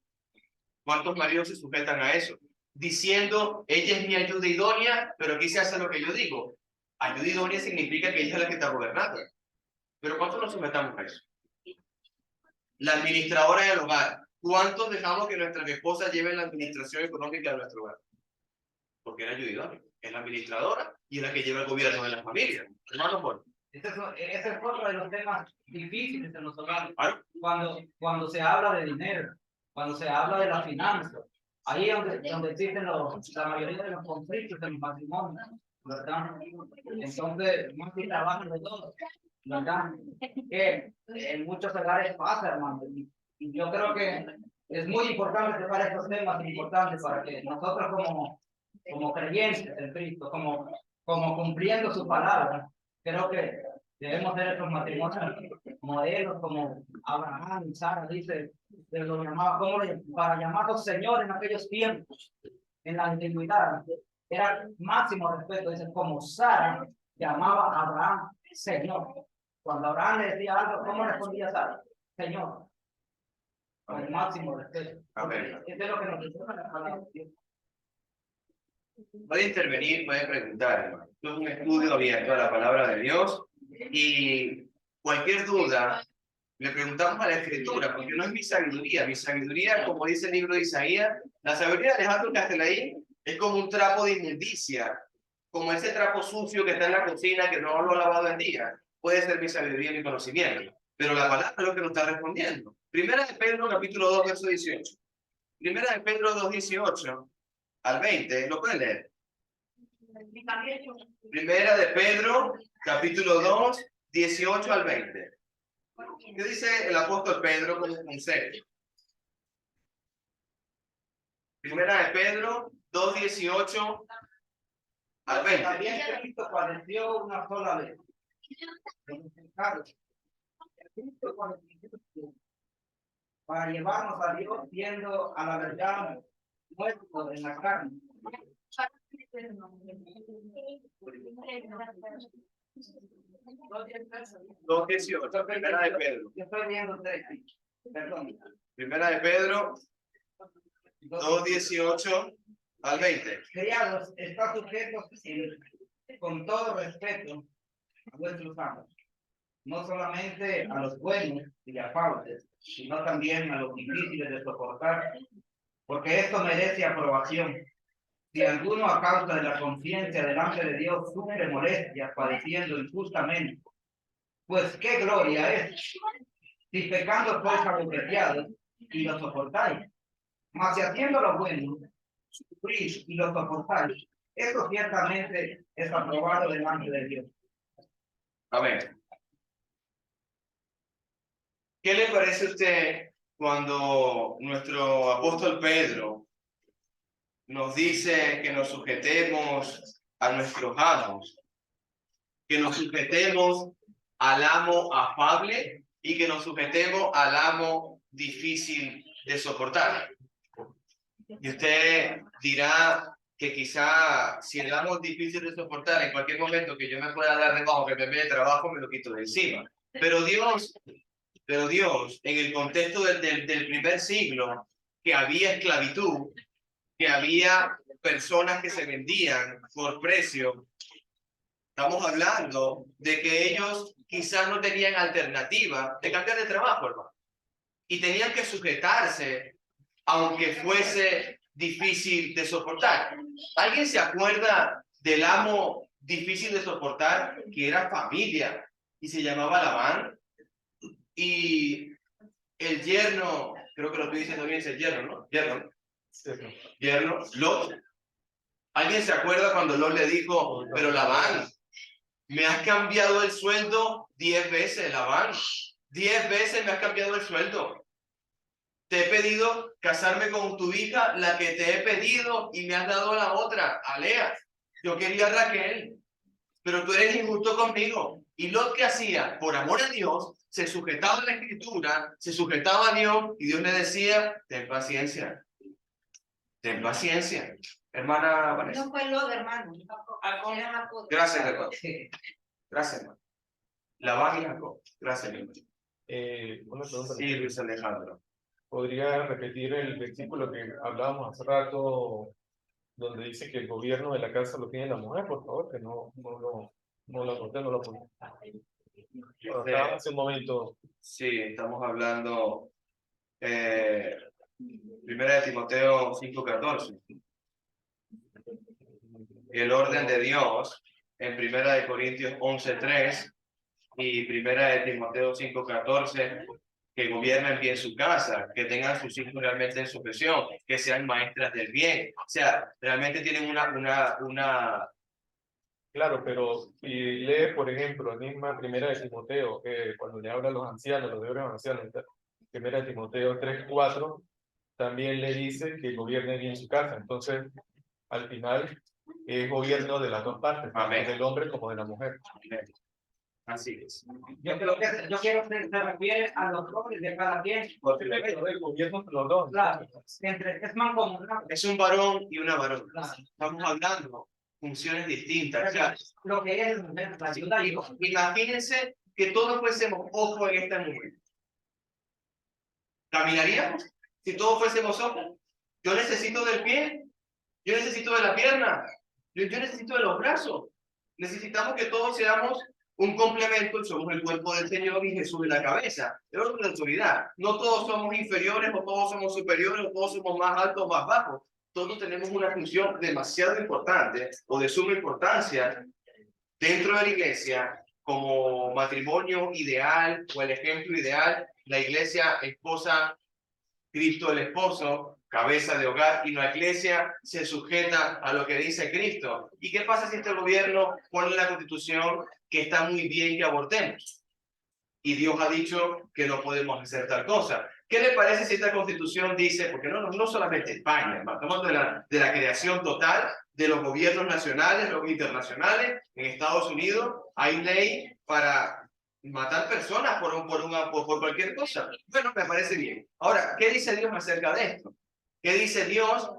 ¿Cuántos maridos se sujetan a eso? Diciendo, ella es mi ayuda idónea, pero aquí se hace lo que yo digo. Ayuda idónea significa que ella es la que está gobernando. Pero ¿cuántos nos sujetamos a eso? La administradora del hogar. ¿Cuántos dejamos que nuestras esposas lleven la administración económica de nuestro hogar? Porque es ayuda idónea. Es la administradora y es la que lleva el gobierno de la familia. Hermano, por. Ese es otro de los temas difíciles en los hogares. ¿Ah? Cuando se habla de dinero, cuando se habla de la finanza, ahí es donde existen la mayoría de los conflictos en los matrimonios, ¿verdad? Entonces, más que trabajan los dos, ¿verdad? Que en muchos hogares pasa, hermano. Y yo creo que es muy importante tocar estos temas importantes para que nosotros como creyentes en Cristo, como cumpliendo su palabra, creo que debemos ser estos matrimonios modelos como Abraham y Sara, dice, lo llamaba, para llamarlos señores en aquellos tiempos, en la antigüedad, era máximo respeto, dice, como Sara llamaba a Abraham señor. Cuando Abraham le decía algo, ¿cómo respondía Sara? Señor. Con el máximo respeto. Amén. Eso es lo que nos dice la palabra de Dios. Puede intervenir, puede preguntar, hermano. Esto es un estudio abierto a la palabra de Dios, y cualquier duda le preguntamos a la Escritura, porque no es mi sabiduría, como dice el libro de Isaías, la sabiduría de Alejandro Castelaí es como un trapo de inmundicia, como ese trapo sucio que está en la cocina que no lo ha lavado en día. Puede ser mi sabiduría y mi conocimiento, pero la palabra es lo que nos está respondiendo. Primera de Pedro, capítulo 2, verso 18. Primera de Pedro 2, 18 al 20, ¿lo pueden leer? Primera de Pedro, capítulo 2, 18 al 20. ¿Qué dice el apóstol Pedro como consejo? Primera de Pedro 2, 18 al 20. También Cristo padeció una sola vez. Cristo padeció para llevarnos a Dios siendo a la verdad muerto en la carne. 2:18, primera de Pedro. Yo estoy viendo tres, perdón. Primera de Pedro, 2:18 al 20. Criados, está sujetos con todo respeto a vuestros amos, no solamente a los buenos y afables, sino también a los difíciles de soportar, porque esto merece aprobación. Si alguno a causa de la conciencia delante de Dios sufre molestias padeciendo injustamente, pues qué gloria es, si pecando sois aborreciados y lo soportáis. Mas si haciendo lo bueno, sufrís y lo soportáis, eso ciertamente es aprobado delante de Dios. Amén. ¿Qué le parece a usted cuando nuestro apóstol Pedro nos dice que nos sujetemos a nuestros amos, que nos sujetemos al amo afable y que nos sujetemos al amo difícil de soportar? Y usted dirá que quizá si el amo es difícil de soportar, en cualquier momento que yo me pueda dar de bajo, que me dé trabajo, me lo quito de encima. Pero Dios, en el contexto del primer siglo, que había esclavitud, que había personas que se vendían por precio, estamos hablando de que ellos quizás no tenían alternativa de cambiar de trabajo, hermano. Y tenían que sujetarse, aunque fuese difícil de soportar. ¿Alguien se acuerda del amo difícil de soportar, que era familia y se llamaba Labán? Y el yerno, creo que lo estoy diciendo bien, es el yerno, ¿no? Yerno, Lot. ¿Alguien se acuerda cuando Lot le dijo, pero Labán, me has cambiado el sueldo 10 veces, Labán? 10 veces me has cambiado el sueldo. Te he pedido casarme con tu hija, la que te he pedido, y me has dado la otra, a Lea. Yo quería a Raquel, pero tú eres injusto conmigo. ¿Y Lot qué hacía? Por amor a Dios, se sujetaba a la escritura, se sujetaba a Dios, y Dios le decía, ten paciencia. Ten paciencia. Hermana Vanessa. No fue Lot, hermano. Era Jacob. Gracias, hermano. Gracias, hermano. Labán y Jacob. Gracias, hermano. Una pregunta. Sí, Luis Alejandro. ¿Podría repetir el versículo que hablábamos hace rato, donde dice que el gobierno de la casa lo tiene la mujer, por favor? Que no lo apunté, no lo apunté. Bueno, hace un momento. Sí, estamos hablando Primera de Timoteo 5:14. El orden de Dios en Primera de Corintios 11:3 y Primera de Timoteo 5:14, que gobiernen bien su casa, que tengan sus hijos realmente en sujeción, que sean maestras del bien. O sea, realmente tienen una... Claro, pero si lee, por ejemplo, la misma Primera de Timoteo, cuando le habla a los ancianos, los deberes ancianos, Primera de Timoteo 3:4, también le dice que gobierne bien su casa. Entonces, al final, es gobierno de las dos partes, tanto del hombre como de la mujer. Así es. Yo quiero que se refiere a los roles de cada quien. Porque el gobierno de los dos. Claro, es mancomunado. Es un varón y una varón. Claro. Estamos hablando funciones distintas. O sea, Lo que es la ayuda y imagínense que todos fuésemos ojos en esta mujer. ¿Caminaríamos? Si todos fuésemos ojos. Yo necesito del pie, yo necesito de la pierna, yo necesito de los brazos. Necesitamos que todos seamos un complemento, somos el cuerpo del Señor y Jesús es la cabeza. Es orden de autoridad. No todos somos inferiores o todos somos superiores o todos somos más altos o más bajos. Todos tenemos una función demasiado importante o de suma importancia dentro de la iglesia como matrimonio ideal o el ejemplo ideal. La iglesia esposa, Cristo el esposo, cabeza de hogar, y la iglesia se sujeta a lo que dice Cristo. ¿Y qué pasa si este gobierno pone en la Constitución que está muy bien que abortemos? Y Dios ha dicho que no podemos hacer tal cosa. ¿Qué le parece si esta Constitución dice, porque no solamente España, estamos de la creación total de los gobiernos nacionales, los internacionales, en Estados Unidos hay ley para matar personas por cualquier cosa. Bueno, me parece bien. Ahora, ¿qué dice Dios acerca de esto? ¿Qué dice Dios?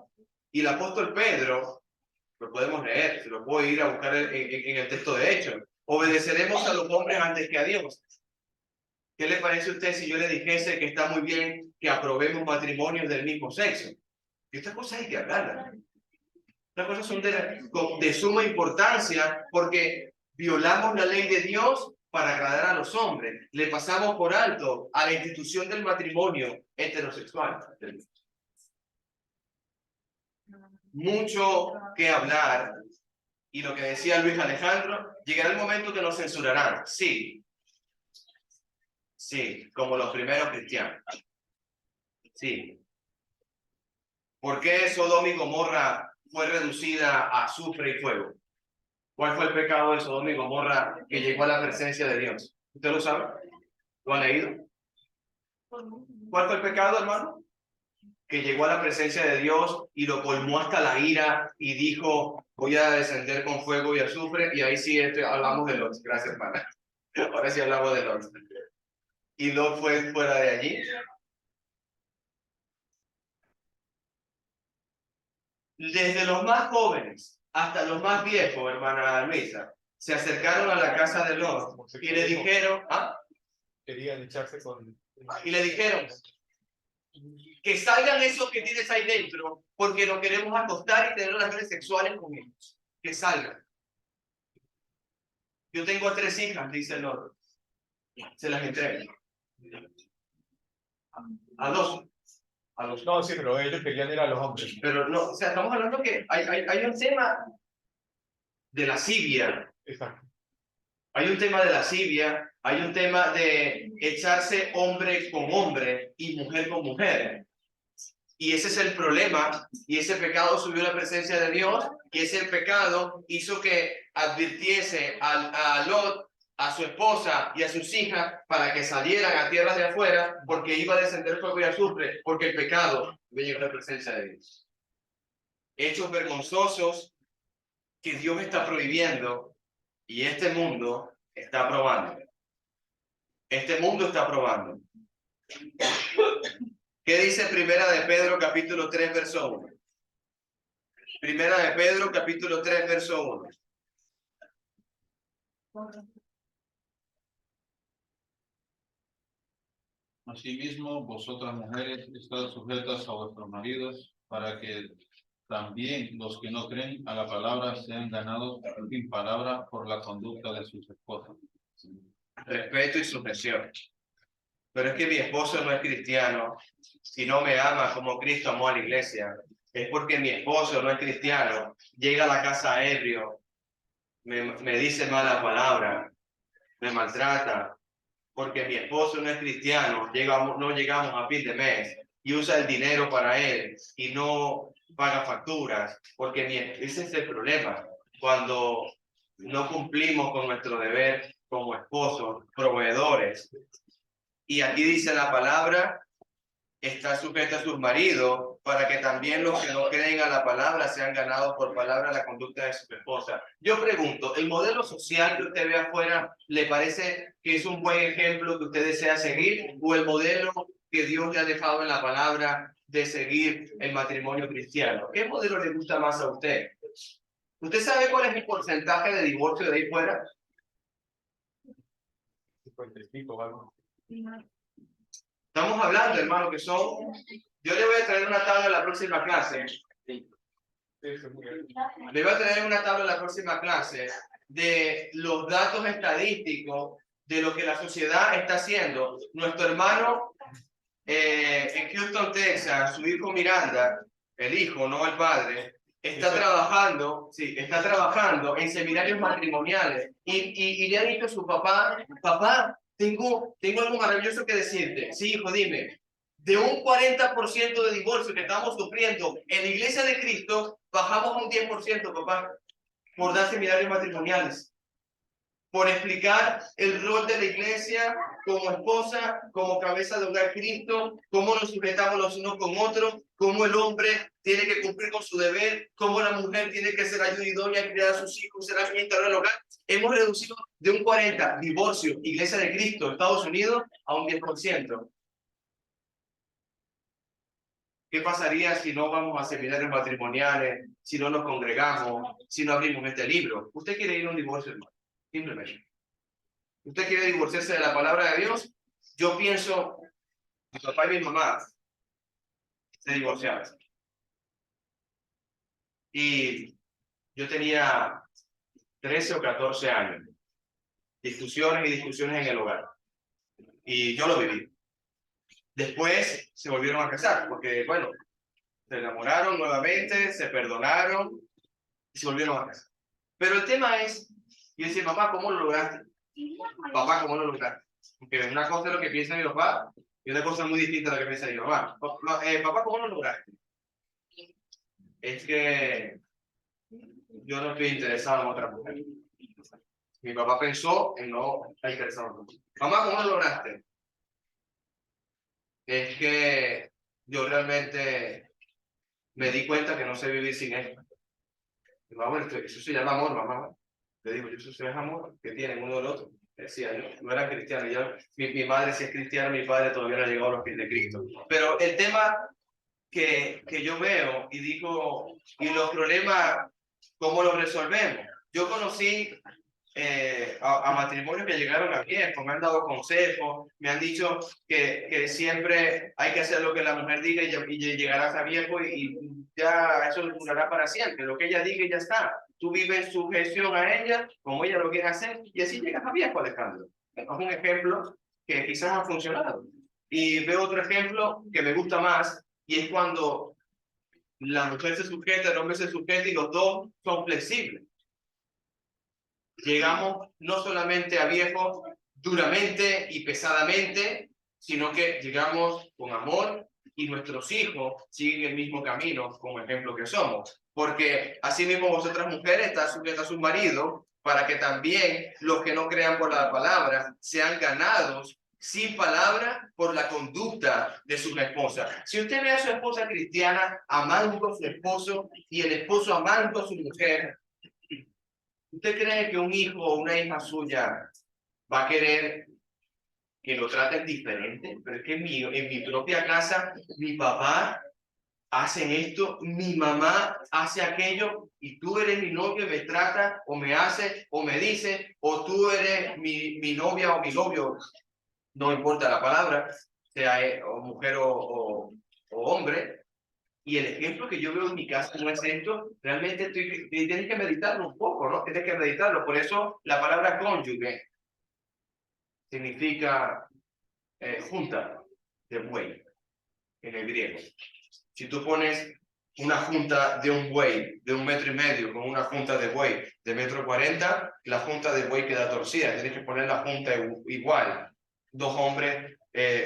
Y el apóstol Pedro, lo podemos leer, se lo puedo ir a buscar en el texto de Hechos. Obedeceremos a los hombres antes que a Dios. ¿Qué le parece a usted si yo le dijese que está muy bien que aprobemos matrimonios del mismo sexo? Y estas cosas hay que hablarlas. Estas cosas son de suma importancia porque violamos la ley de Dios para agradar a los hombres. Le pasamos por alto a la institución del matrimonio heterosexual. Mucho que hablar. Y lo que decía Luis Alejandro, llegará el momento que nos censurarán. Sí. Sí, como los primeros cristianos. Sí. ¿Por qué Sodoma y Gomorra fue reducida a azufre y fuego? ¿Cuál fue el pecado de Sodoma y Gomorra que llegó a la presencia de Dios? ¿Usted lo sabe? ¿Lo ha leído? ¿Cuál fue el pecado, hermano? Que llegó a la presencia de Dios y lo colmó hasta la ira y dijo, voy a descender con fuego y azufre, y ahí sí hablamos de Lot. Gracias, hermana. Ahora sí hablamos de Lot. Y Lot fue fuera de allí. Desde los más jóvenes hasta los más viejos, hermana Luisa, se acercaron a la casa de Lot y le dijeron, Querían echarse con... y le dijeron que salgan esos que tienes ahí dentro porque no queremos acostar y tener relaciones sexuales con ellos. Que salgan. Yo tengo 3 hijas, dice el otro. Se las entrego. A 2. A los... No, sí, pero ellos querían ir a los hombres. Pero no, o sea, estamos hablando que hay un tema de lascivia. Exacto. Hay un tema de lascivia, hay un tema de echarse hombre con hombre y mujer con mujer. Y ese es el problema, y ese pecado subió a la presencia de Dios, y ese pecado hizo que advirtiese a Lot, a su esposa y a sus hijas para que salieran a tierras de afuera, porque iba a descender fuego y azufre, porque el pecado llegó a la presencia de Dios. Hechos vergonzosos que Dios está prohibiendo, y este mundo está aprobando. Este mundo está aprobando. ¿Qué dice Primera de Pedro capítulo 3 verso 1? Primera de Pedro capítulo 3 verso 1. Asimismo, vosotras mujeres, estad sujetas a vuestros maridos, para que también los que no creen a la palabra sean ganados sin palabra por la conducta de sus esposas. Respeto y sujeción. Pero es que mi esposo no es cristiano y no me ama como Cristo amó a la iglesia. Es porque mi esposo no es cristiano, llega a la casa ebrio, me dice mala palabra, me maltrata. Porque mi esposo no es cristiano, no llegamos a fin de mes y usa el dinero para él y no paga facturas. Porque ese es el problema. Cuando no cumplimos con nuestro deber como esposos, proveedores. Y aquí dice la palabra, está sujeta a sus maridos, para que también los que no creen a la palabra sean ganados por palabra la conducta de su esposa. Yo pregunto, ¿el modelo social que usted ve afuera le parece que es un buen ejemplo que usted desea seguir? ¿O el modelo que Dios le ha dejado en la palabra de seguir el matrimonio cristiano? ¿Qué modelo le gusta más a usted? ¿Usted sabe cuál es el porcentaje de divorcio de ahí fuera? 55 algo. Estamos hablando, hermano, que son... Yo le voy a traer una tabla en la próxima clase. Le voy a traer una tabla en la próxima clase de los datos estadísticos de lo que la sociedad está haciendo. Nuestro hermano en Houston, Texas, su hijo Miranda, el hijo, no el padre, está trabajando en seminarios matrimoniales y le ha dicho a su papá, papá, tengo algo maravilloso que decirte. Sí, hijo, dime. De un 40% de divorcio que estamos sufriendo en la Iglesia de Cristo, bajamos a un 10%, papá, por dar seminarios matrimoniales. por explicar el rol de la iglesia como esposa, como cabeza de hogar Cristo, cómo nos sujetamos los unos con otros, cómo el hombre tiene que cumplir con su deber, cómo la mujer tiene que ser ayuda idónea, criar a sus hijos, ser administradora del hogar. Hemos reducido de un 40% divorcio, iglesia de Cristo, Estados Unidos, a un 10%. ¿Qué pasaría si no vamos a seminarios matrimoniales, si no nos congregamos, si no abrimos este libro? ¿Usted quiere ir a un divorcio, hermano? Simplemente. ¿Usted quiere divorciarse de la palabra de Dios? Yo pienso, mi papá y mi mamá se divorciaron. Y yo tenía 13 o 14 años. Discusiones y discusiones en el hogar. Y yo lo viví. Después se volvieron a casar, porque, bueno, se enamoraron nuevamente, se perdonaron y se volvieron a casar. Pero el tema es, yo decía, mamá, ¿cómo lo lograste? Papá, ¿cómo lo lograste? Porque una cosa es lo que piensa mi papá y una cosa muy distinta a lo que piensa mi mamá. Papá, ¿cómo lo lograste? Es que yo no estoy interesado en otra mujer. Mi papá pensó en no estar interesado en otra mujer. Mamá, ¿cómo lo lograste? Es que yo realmente me di cuenta que no sé vivir sin él. Bueno, eso se llama amor, mamá. Le digo, eso es amor que tienen uno del otro. Decía yo, no era cristiano. Mi madre sí es cristiana, mi padre todavía no ha llegado a los pies de Cristo. Pero el tema que yo veo y digo, y los problemas, ¿cómo los resolvemos? Yo conocí a matrimonios que llegaron a viejo, me han dado consejos, me han dicho que siempre hay que hacer lo que la mujer diga y llegarás a viejo y ya eso durará para siempre. Lo que ella diga y ya está. Tú vives en sujeción a ella, como ella lo quiere hacer, y así llegas a viejo, Alejandro. Es un ejemplo que quizás ha funcionado. Y veo otro ejemplo que me gusta más, y es cuando la mujer se sujeta, el hombre se sujeta y los dos son flexibles. Llegamos no solamente a viejos duramente y pesadamente, sino que llegamos con amor y nuestros hijos siguen el mismo camino como ejemplo que somos. Porque así mismo vosotras mujeres estás sujetas a su marido para que también los que no crean por la palabra sean ganados sin palabra por la conducta de sus esposas. Si usted ve a su esposa cristiana amando a su esposo y el esposo amando a su mujer, ¿usted cree que un hijo o una hija suya va a querer que lo traten diferente? Pero es que en mi propia casa, mi papá hace esto, mi mamá hace aquello, y tú eres mi novio y me trata, o me hace, o me dice, o tú eres mi novia o mi novio, no importa la palabra, sea o mujer o hombre. Y el ejemplo que yo veo en mi casa no es esto, realmente tienes que meditarlo un poco, ¿no? Tienes que meditarlo. Por eso la palabra cónyuge significa junta de buey en el griego. Si tú pones una junta de un buey de 1,5 metros con una junta de buey de 1,40 m, la junta de buey queda torcida. Tienes que poner la junta igual. Dos hombres,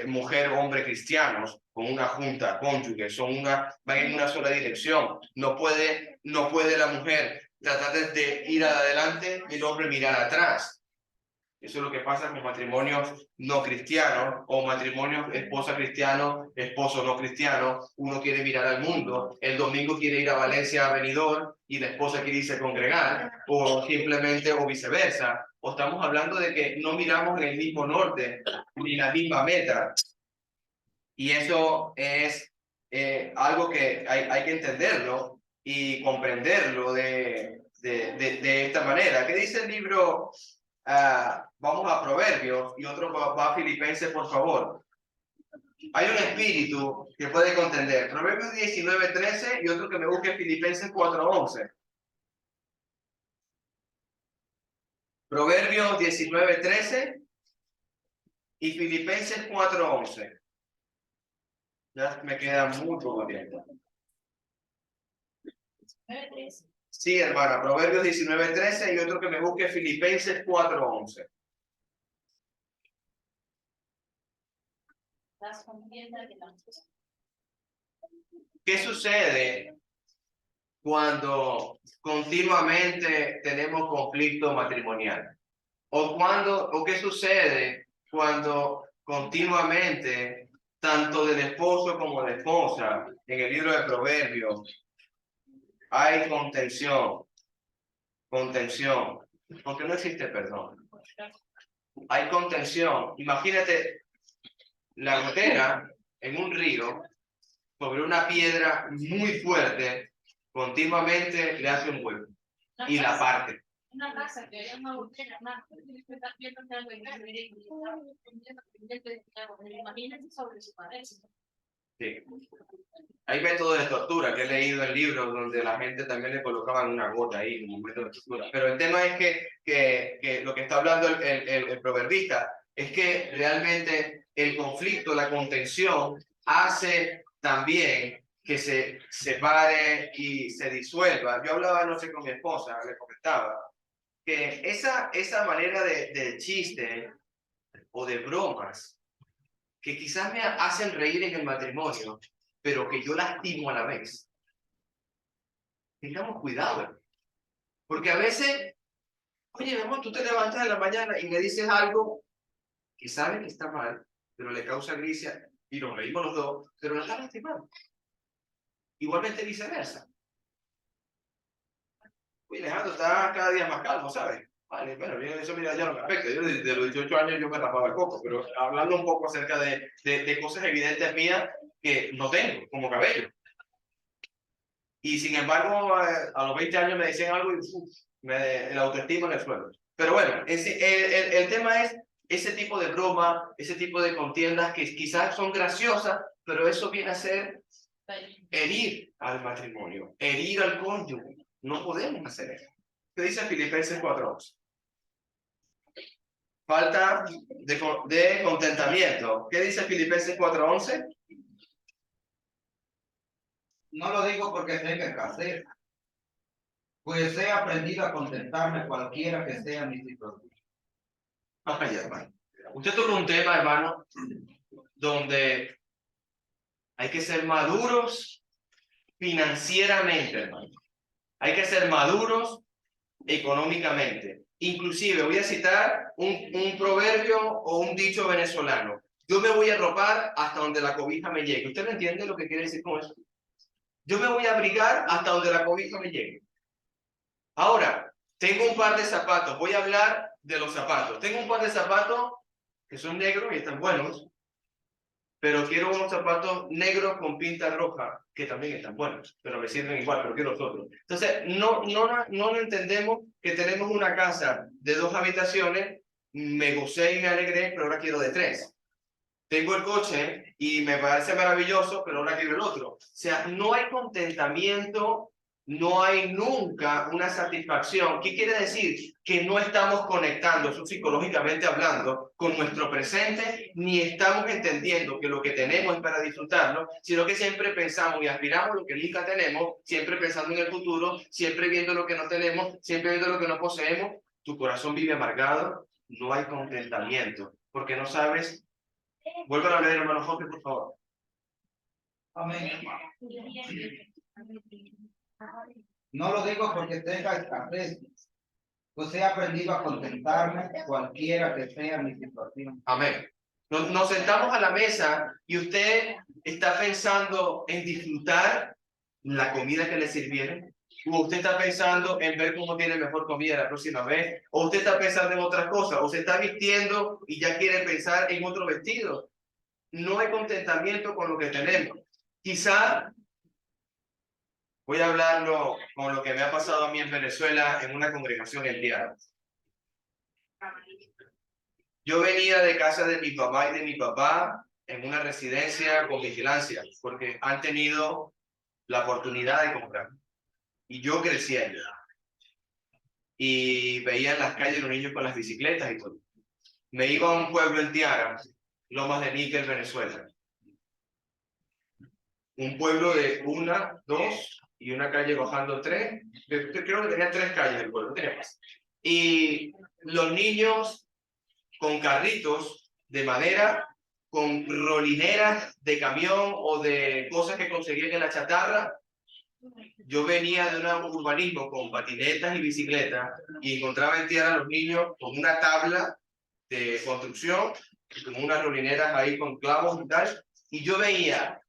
mujer, hombre cristianos, con una junta, cónyuge, van en una sola dirección. No puede la mujer tratar de ir adelante y el hombre mirar atrás. Eso es lo que pasa con matrimonios no cristianos o matrimonios esposa cristiano, esposo no cristiano. Uno quiere mirar al mundo, el domingo quiere ir a Valencia a Benidorm y la esposa quiere irse a congregar, o simplemente o viceversa. O estamos hablando de que no miramos en el mismo norte ni la misma meta. Y eso es algo que hay que entenderlo y comprenderlo de esta manera. ¿Qué dice el libro? Vamos a Proverbios y otro va a Filipenses, por favor. Hay un espíritu que puede contender. Proverbios 19:13 y otro que me busque Filipenses 4:11. Proverbios 19:13 y Filipenses 4:11. Ya me queda muy poco tiempo. Sí, hermana, Proverbios 19:13 y otro que me busque Filipenses 4:11. ¿Qué sucede cuando continuamente tenemos conflicto matrimonial? o qué sucede cuando continuamente, tanto del esposo como de la esposa, en el libro de Proverbios, hay contención, porque no existe perdón. Hay contención. Imagínate la gotera en un río sobre una piedra muy fuerte, continuamente le hace un hueco y la parte. Una casa que es una botella, más está viendo que algo imagínense sobre su pareja. Sí. Hay métodos de tortura que he leído en libros donde la gente también le colocaban una gota ahí como método de tortura. Pero el tema es que lo que está hablando el proverbista es que realmente el conflicto, la contención, hace también que se separe y se disuelva. Yo hablaba anoche con mi esposa, le comentaba, que esa manera de chiste o de bromas que quizás me hacen reír en el matrimonio, pero que yo lastimo a la vez. Tengamos cuidado, porque a veces, oye, mi amor, tú te levantas en la mañana y me dices algo que sabes que está mal, pero le causa gracia y nos reímos los dos, pero la estás lastimando. Igualmente viceversa. Oye, Alejandro, está cada día más calmo, ¿sabes? Vale, bueno, eso mira, ya no me afecta. Yo desde los 18 años yo me rapaba el coco, pero hablando un poco acerca de cosas evidentes mías que no tengo, como cabello. Y sin embargo, a los 20 años me decían algo y el autoestima en el suelo. Pero bueno, el tema es ese tipo de broma, ese tipo de contiendas que quizás son graciosas, pero eso viene a ser herir al matrimonio, herir al cónyuge. No podemos hacer eso. ¿Qué dice Filipenses 4:11? Falta de contentamiento. ¿Qué dice Filipenses 4:11? No lo digo porque tenga escasez, pues he aprendido a contentarme cualquiera que sea mi situación. Ay, hermano. Usted toca un tema, hermano, donde hay que ser maduros financieramente, hermano. Hay que ser maduros económicamente. Inclusive, voy a citar un proverbio o un dicho venezolano. Yo me voy a arropar hasta donde la cobija me llegue. ¿Usted me entiende lo que quiere decir con eso? Yo me voy a abrigar hasta donde la cobija me llegue. Ahora, tengo un par de zapatos. Voy a hablar de los zapatos. Tengo un par de zapatos que son negros y están buenos, pero quiero unos zapatos negros con pinta roja, que también están buenos, pero me sirven igual, pero quiero los otros. Entonces, no entendemos que tenemos una casa de 2 habitaciones, me gocé y me alegré, pero ahora quiero de 3. Tengo el coche y me parece maravilloso, pero ahora quiero el otro. O sea, no hay contentamiento, no hay nunca una satisfacción. ¿Qué quiere decir? Que no estamos conectando, eso psicológicamente hablando, con nuestro presente, ni estamos entendiendo que lo que tenemos es para disfrutarlo, sino que siempre pensamos y aspiramos lo que nunca tenemos, siempre pensando en el futuro, siempre viendo lo que no tenemos, siempre viendo lo que no poseemos. Tu corazón vive amargado, no hay contentamiento, porque no sabes. Vuelvan a leer, hermano Jorge, por favor. Amén, hermano. No lo digo porque tenga escasez, pues he aprendido a contentarme cualquiera que sea mi situación. Amén. Nos sentamos a la mesa y usted está pensando en disfrutar la comida que le sirvieron. O usted está pensando en ver cómo tiene mejor comida la próxima vez. O usted está pensando en otras cosas. O se está vistiendo y ya quiere pensar en otro vestido. No hay contentamiento con lo que tenemos. Quizá voy a hablarlo con lo que me ha pasado a mí en Venezuela en una congregación el día. Yo venía de casa de mi mamá y de mi papá en una residencia con vigilancia, porque han tenido la oportunidad de comprar. Y yo crecí allá. Y veía en las calles los niños con las bicicletas y todo. Me iba a un pueblo en Tiara, Lomas de Níquel, Venezuela. Un pueblo de 1, 2 y una calle bajando 3. Creo que tenía 3 calles el pueblo, tenía más. Y los niños con carritos de madera, con rolineras de camión o de cosas que conseguían en la chatarra, Yo venía de un urbanismo con patinetas y bicicletas y encontraba en tierra a los niños con una tabla de construcción, con unas rolineras ahí con clavos y tal, y yo veía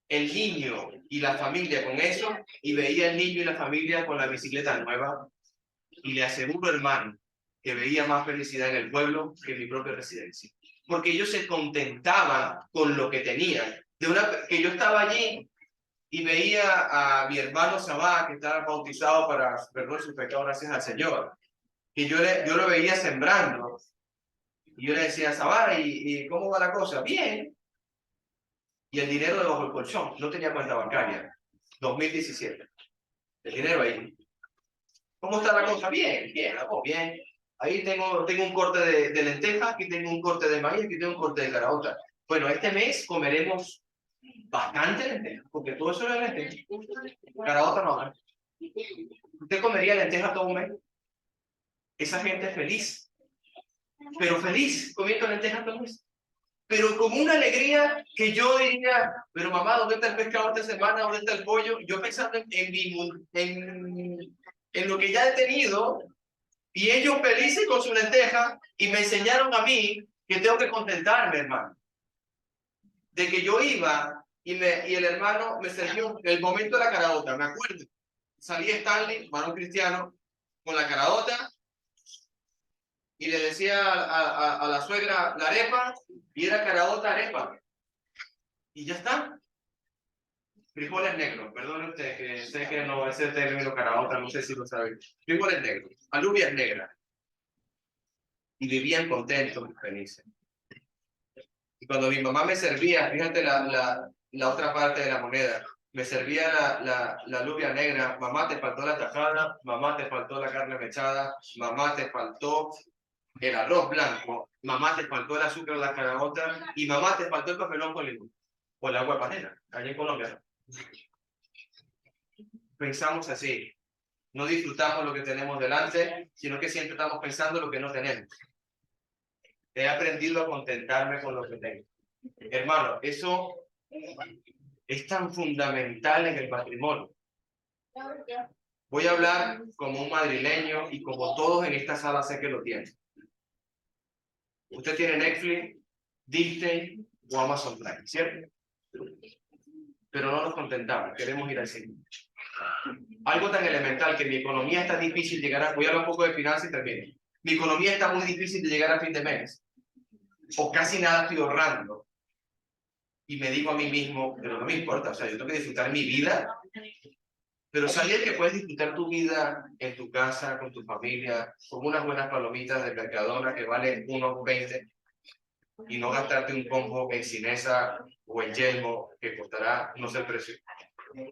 el niño y la familia con eso, y veía el niño y la familia con la bicicleta nueva, y le aseguro, hermano, que veía más felicidad en el pueblo que en mi propia residencia, porque ellos se contentaban con lo que tenían. Que yo estaba allí y veía a mi hermano Sabá, que estaba bautizado para perdón sus pecados gracias al Señor, que yo lo veía sembrando, y yo le decía, Sabá, ¿y cómo va la cosa? Bien. Y el dinero debajo del colchón, no tenía cuenta bancaria. 2017. El dinero ahí. ¿Cómo está la cosa? Bien, bien, bien. Ahí tengo un corte de lenteja, aquí tengo un corte de maíz, aquí tengo un corte de caraota. Bueno, este mes comeremos bastante lenteja, porque todo eso es lenteja. Caraota no. ¿Usted comería lenteja todo un mes? Esa gente es feliz, pero feliz comiendo lentejas todo un mes. Pero con una alegría que yo diría, pero mamá, ¿dónde está el pescado esta semana? ¿Dónde está el pollo? Yo pensando en lo que ya he tenido, y ellos felices con su lenteja, y me enseñaron a mí que tengo que contentarme, hermano. De que yo iba y el hermano me sirvió el momento de la caraota, me acuerdo. Salí Stanley, varón cristiano, con la caraota, y le decía a la suegra la arepa, y era caraota arepa. Y ya está. Frijoles negros, perdone usted, que sé que no, ese término caraota, no sé si lo sabe. Frijoles negros, alubias negras. Y vivían contentos y felices. Y cuando mi mamá me servía, fíjate la otra parte de la moneda, me servía la alubia negra, mamá te faltó la tajada, mamá te faltó la carne mechada, mamá te faltó el arroz blanco, mamá te faltó el azúcar de la caraota y mamá te faltó el papelón con limón, o el agua de panela, allá en Colombia. Pensamos así, no disfrutamos lo que tenemos delante, sino que siempre estamos pensando lo que no tenemos. He aprendido a contentarme con lo que tengo. Hermano, eso es tan fundamental en el matrimonio. Voy a hablar como un madrileño y como todos en esta sala sé que lo tienen. Usted tiene Netflix, Disney o Amazon Prime, ¿cierto? Pero no nos contentamos, queremos ir al cine. Algo tan elemental que mi economía está difícil de llegar a... Voy a hablar un poco de finanzas y termino. Mi economía está muy difícil de llegar a fin de mes. O casi nada estoy ahorrando. Y me digo a mí mismo, pero no me importa, o sea, yo tengo que disfrutar mi vida. Pero sabías que puedes disfrutar tu vida en tu casa, con tu familia, con unas buenas palomitas de Mercadona que valen unos 20 y no gastarte un combo en Cinesa o en Yelmo que costará, no sé el precio,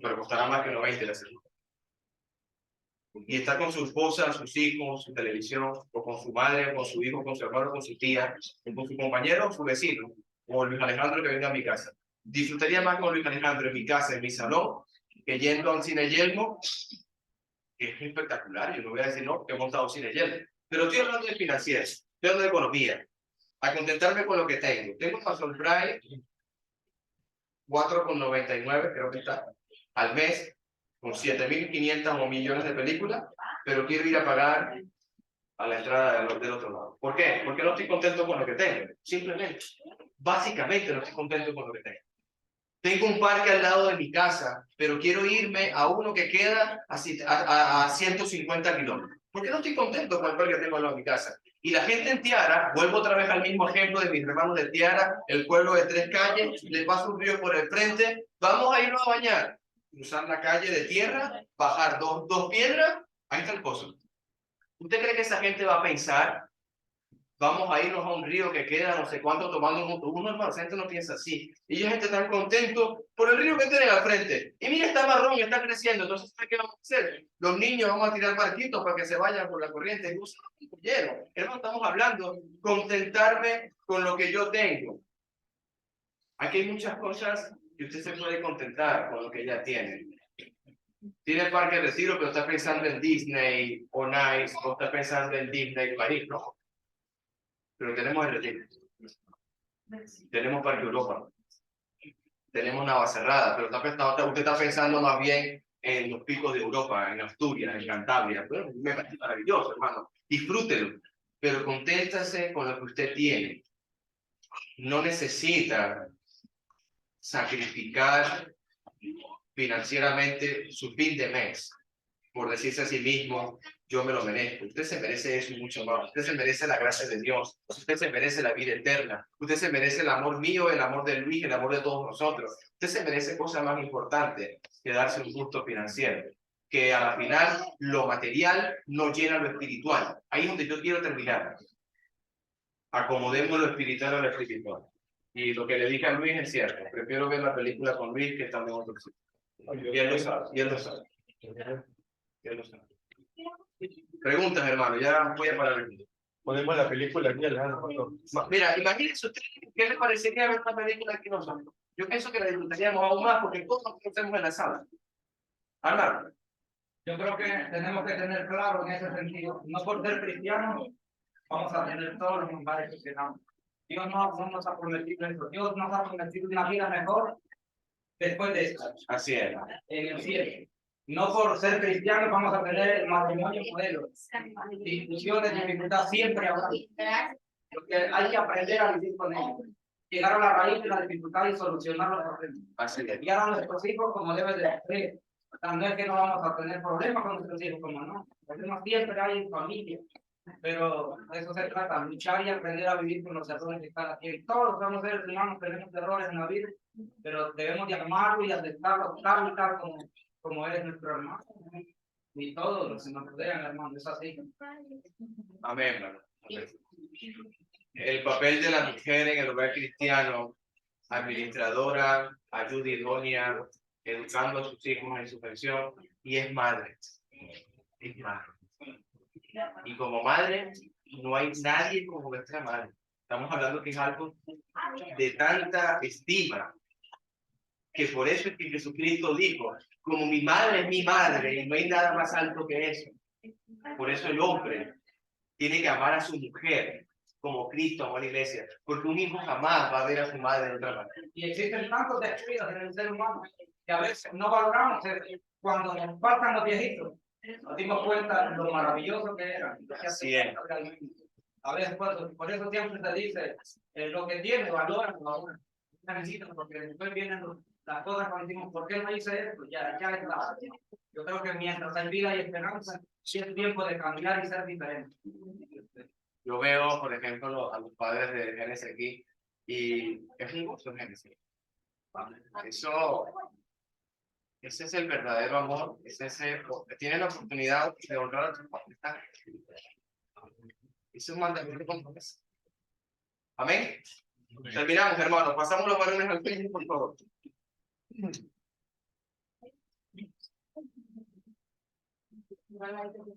pero costará más que unos 20 la semana. Y estar con su esposa, sus hijos, su televisión, o con su madre, o con su hijo, con su hermano, con su tía, o con su compañero, o su vecino, o Luis Alejandro que venga a mi casa. Disfrutaría más con Luis Alejandro en mi casa, en mi salón, que yendo al cine Yelmo, que es espectacular. Yo no voy a decir no, que he montado cine Yelmo. Pero estoy hablando de financiero, estoy hablando de economía, a contentarme con lo que tengo. Tengo Amazon Prime 4,99, creo que está, al mes, con 7.500 o millones de películas, pero quiero ir a pagar a la entrada del otro lado. ¿Por qué? Porque no estoy contento con lo que tengo. Simplemente, básicamente no estoy contento con lo que tengo. Tengo un parque al lado de mi casa, pero quiero irme a uno que queda a 150 kilómetros. ¿Por qué no estoy contento con el parque que tengo al lado de mi casa? Y la gente en Tiara, vuelvo otra vez al mismo ejemplo de mis hermanos de Tiara, el pueblo de 3 calles, le paso un río por el frente, vamos a irnos a bañar, cruzar la calle de tierra, bajar dos piedras, ahí está el pozo. ¿Usted cree que esa gente va a pensar, vamos a irnos a un río que queda no sé cuánto tomando un autobús? No, la gente no piensa así. Y ellos gente tan contento por el río que tienen al frente. Y mira, está marrón y está creciendo. Entonces, ¿qué vamos a hacer? Los niños vamos a tirar barquitos para que se vayan por la corriente. Hermano, estamos hablando, contentarme con lo que yo tengo. Aquí hay muchas cosas que usted se puede contentar con lo que ya tiene. Tiene el parque de retiro, pero está pensando en Disney o Nice, o está pensando en Disney París, no. Pero tenemos el retiro. Tenemos Parque Europa. Tenemos Navacerrada, pero usted está pensando más bien en los picos de Europa, en Asturias, en Cantabria. Bueno, me parece maravilloso, hermano. Disfrútelo, pero conténtase con lo que usted tiene. No necesita sacrificar financieramente su fin de mes por decirse a sí mismo, yo me lo merezco. Usted se merece eso y mucho más. Usted se merece la gracia de Dios. Usted se merece la vida eterna. Usted se merece el amor mío, el amor de Luis, el amor de todos nosotros. Usted se merece cosas más importantes que darse un gusto financiero. Que a la final lo material no llena lo espiritual. Ahí es donde yo quiero terminar. Acomodemos lo espiritual a lo espiritual. Y lo que le dije a Luis es cierto. Prefiero ver la película con Luis que estando en otro sitio. Y él lo sabe. Y él lo sabe. Ya lo sabe. Preguntas, hermano, ya voy a parar aquí. Ponemos la película aquí al lado. Mira, imagínense usted qué le parecería ver una película aquí nosotros. Yo pienso que la disfrutaríamos aún más porque todos nos conocemos en la sala. Armando. Yo creo que tenemos que tener claro en ese sentido, no por ser cristianos vamos a tener todos los lugares que queramos. Dios no nos ha prometido eso, Dios nos ha prometido una vida mejor después de esto, Así es. en el cielo. No por ser cristianos vamos a tener matrimonio modelo. Discusiones, dificultades siempre habrá. Porque hay que aprender a vivir con ellos. Llegar a la raíz de la dificultad y solucionar los problemas. Así es. Guiar a nuestros hijos como debe de ser. No es que no vamos a tener problemas con nuestros hijos, como no. Problemas siempre hay en familia. Pero de eso se trata, luchar y aprender a vivir con los errores que están aquí. Todos somos seres humanos, tenemos errores en la vida, pero debemos de amarlo y aceptarlo tal y tal como eres nuestro hermano. Y todos los que nos rodean, hermano, es así. Amén, hermano. Amén. El papel de la mujer en el hogar cristiano, administradora, ayuda idónea, educando a sus hijos en su pensión, y es madre. Es madre. Y como madre, no hay nadie como nuestra madre. Estamos hablando que es algo de tanta estima, que por eso es que Jesucristo dijo, como mi madre es mi madre, y no hay nada más alto que eso. Por eso el hombre tiene que amar a su mujer, como Cristo amó a la iglesia, porque un hijo jamás va a ver a su madre de otra manera. Y existen tantos descuidos en el ser humano que a veces no valoramos cuando nos faltan los viejitos. Nos dimos cuenta de lo maravilloso que eran. Así es. A veces por eso siempre se dice lo que tiene, valóralo ahora. Necesitan, porque después vienen las cosas cuando decimos, ¿por qué no hice esto? Ya es la. Yo creo que mientras hay vida y esperanza, sí es tiempo de cambiar y ser diferente. Yo veo, por ejemplo, a los padres de Génesis aquí, y es un gozo Génesis. Ese es el verdadero amor, tiene la oportunidad de honrar a tus padres. Es un mandamiento con promesa. Amén. Terminamos, hermanos. Pasamos los varones al frente, por favor.